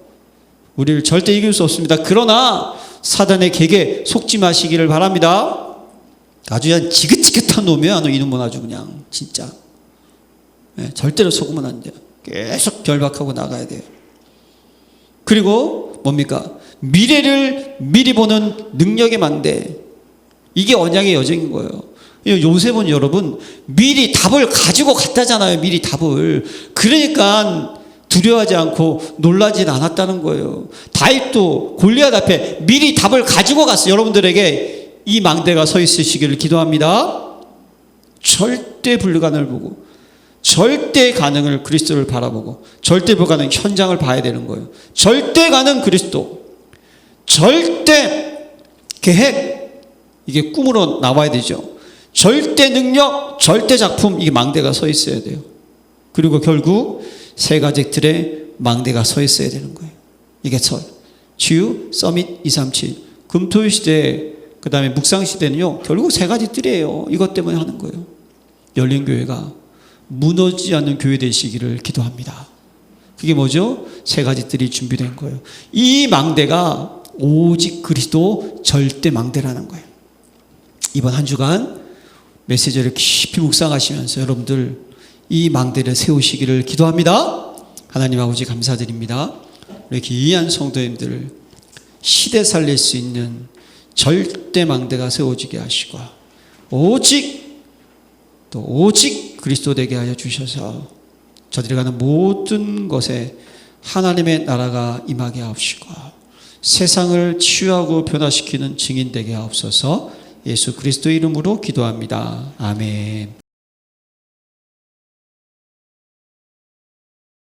우리를 절대 이길 수 없습니다. 그러나 사단의 객에 속지 마시기를 바랍니다. 아주 그냥 지긋지긋한 놈이야. 이놈은 아주 그냥 진짜. 네, 절대로 속으면 안 돼요. 계속 결박하고 나가야 돼요. 그리고 뭡니까? 미래를 미리 보는 능력의 망대. 이게 언약의 여정인 거예요. 요셉은 여러분 미리 답을 가지고 갔다잖아요. 미리 답을. 그러니까 두려워하지 않고 놀라진 않았다는 거예요. 다윗도 골리앗 앞에 미리 답을 가지고 갔어요. 여러분들에게 이 망대가 서 있으시기를 기도합니다. 절대 불가능을 보고 절대 가능을 그리스도를 바라보고 절대 불가능 현장을 봐야 되는 거예요. 절대 가능 그리스도, 절대 계획, 이게 꿈으로 나와야 되죠. 절대 능력, 절대 작품, 이게 망대가 서 있어야 돼요. 그리고 결국 3가지 틀의 망대가 서 있어야 되는 거예요. 이게 치유, 서밋 237, 금토일 시대, 그 다음에 묵상 시대는요 결국 3가지 뜰이에요. 이것 때문에 하는 거예요. 열린교회가 무너지지 않는 교회 되시기를 기도합니다. 그게 뭐죠? 3가지 뜰이 준비된 거예요. 이 망대가 오직 그리스도 절대 망대라는 거예요. 이번 한 주간 메시지를 깊이 묵상하시면서 여러분들 이 망대를 세우시기를 기도합니다. 하나님 아버지 감사드립니다. 우리 귀한 성도님들 시대 살릴 수 있는 절대 망대가 세워지게 하시고 오직 그리스도 되게 하여 주셔서 저들이 가는 모든 것에 하나님의 나라가 임하게 하옵시고 세상을 치유하고 변화시키는 증인 되게 하옵소서. 예수 그리스도 이름으로 기도합니다. 아멘.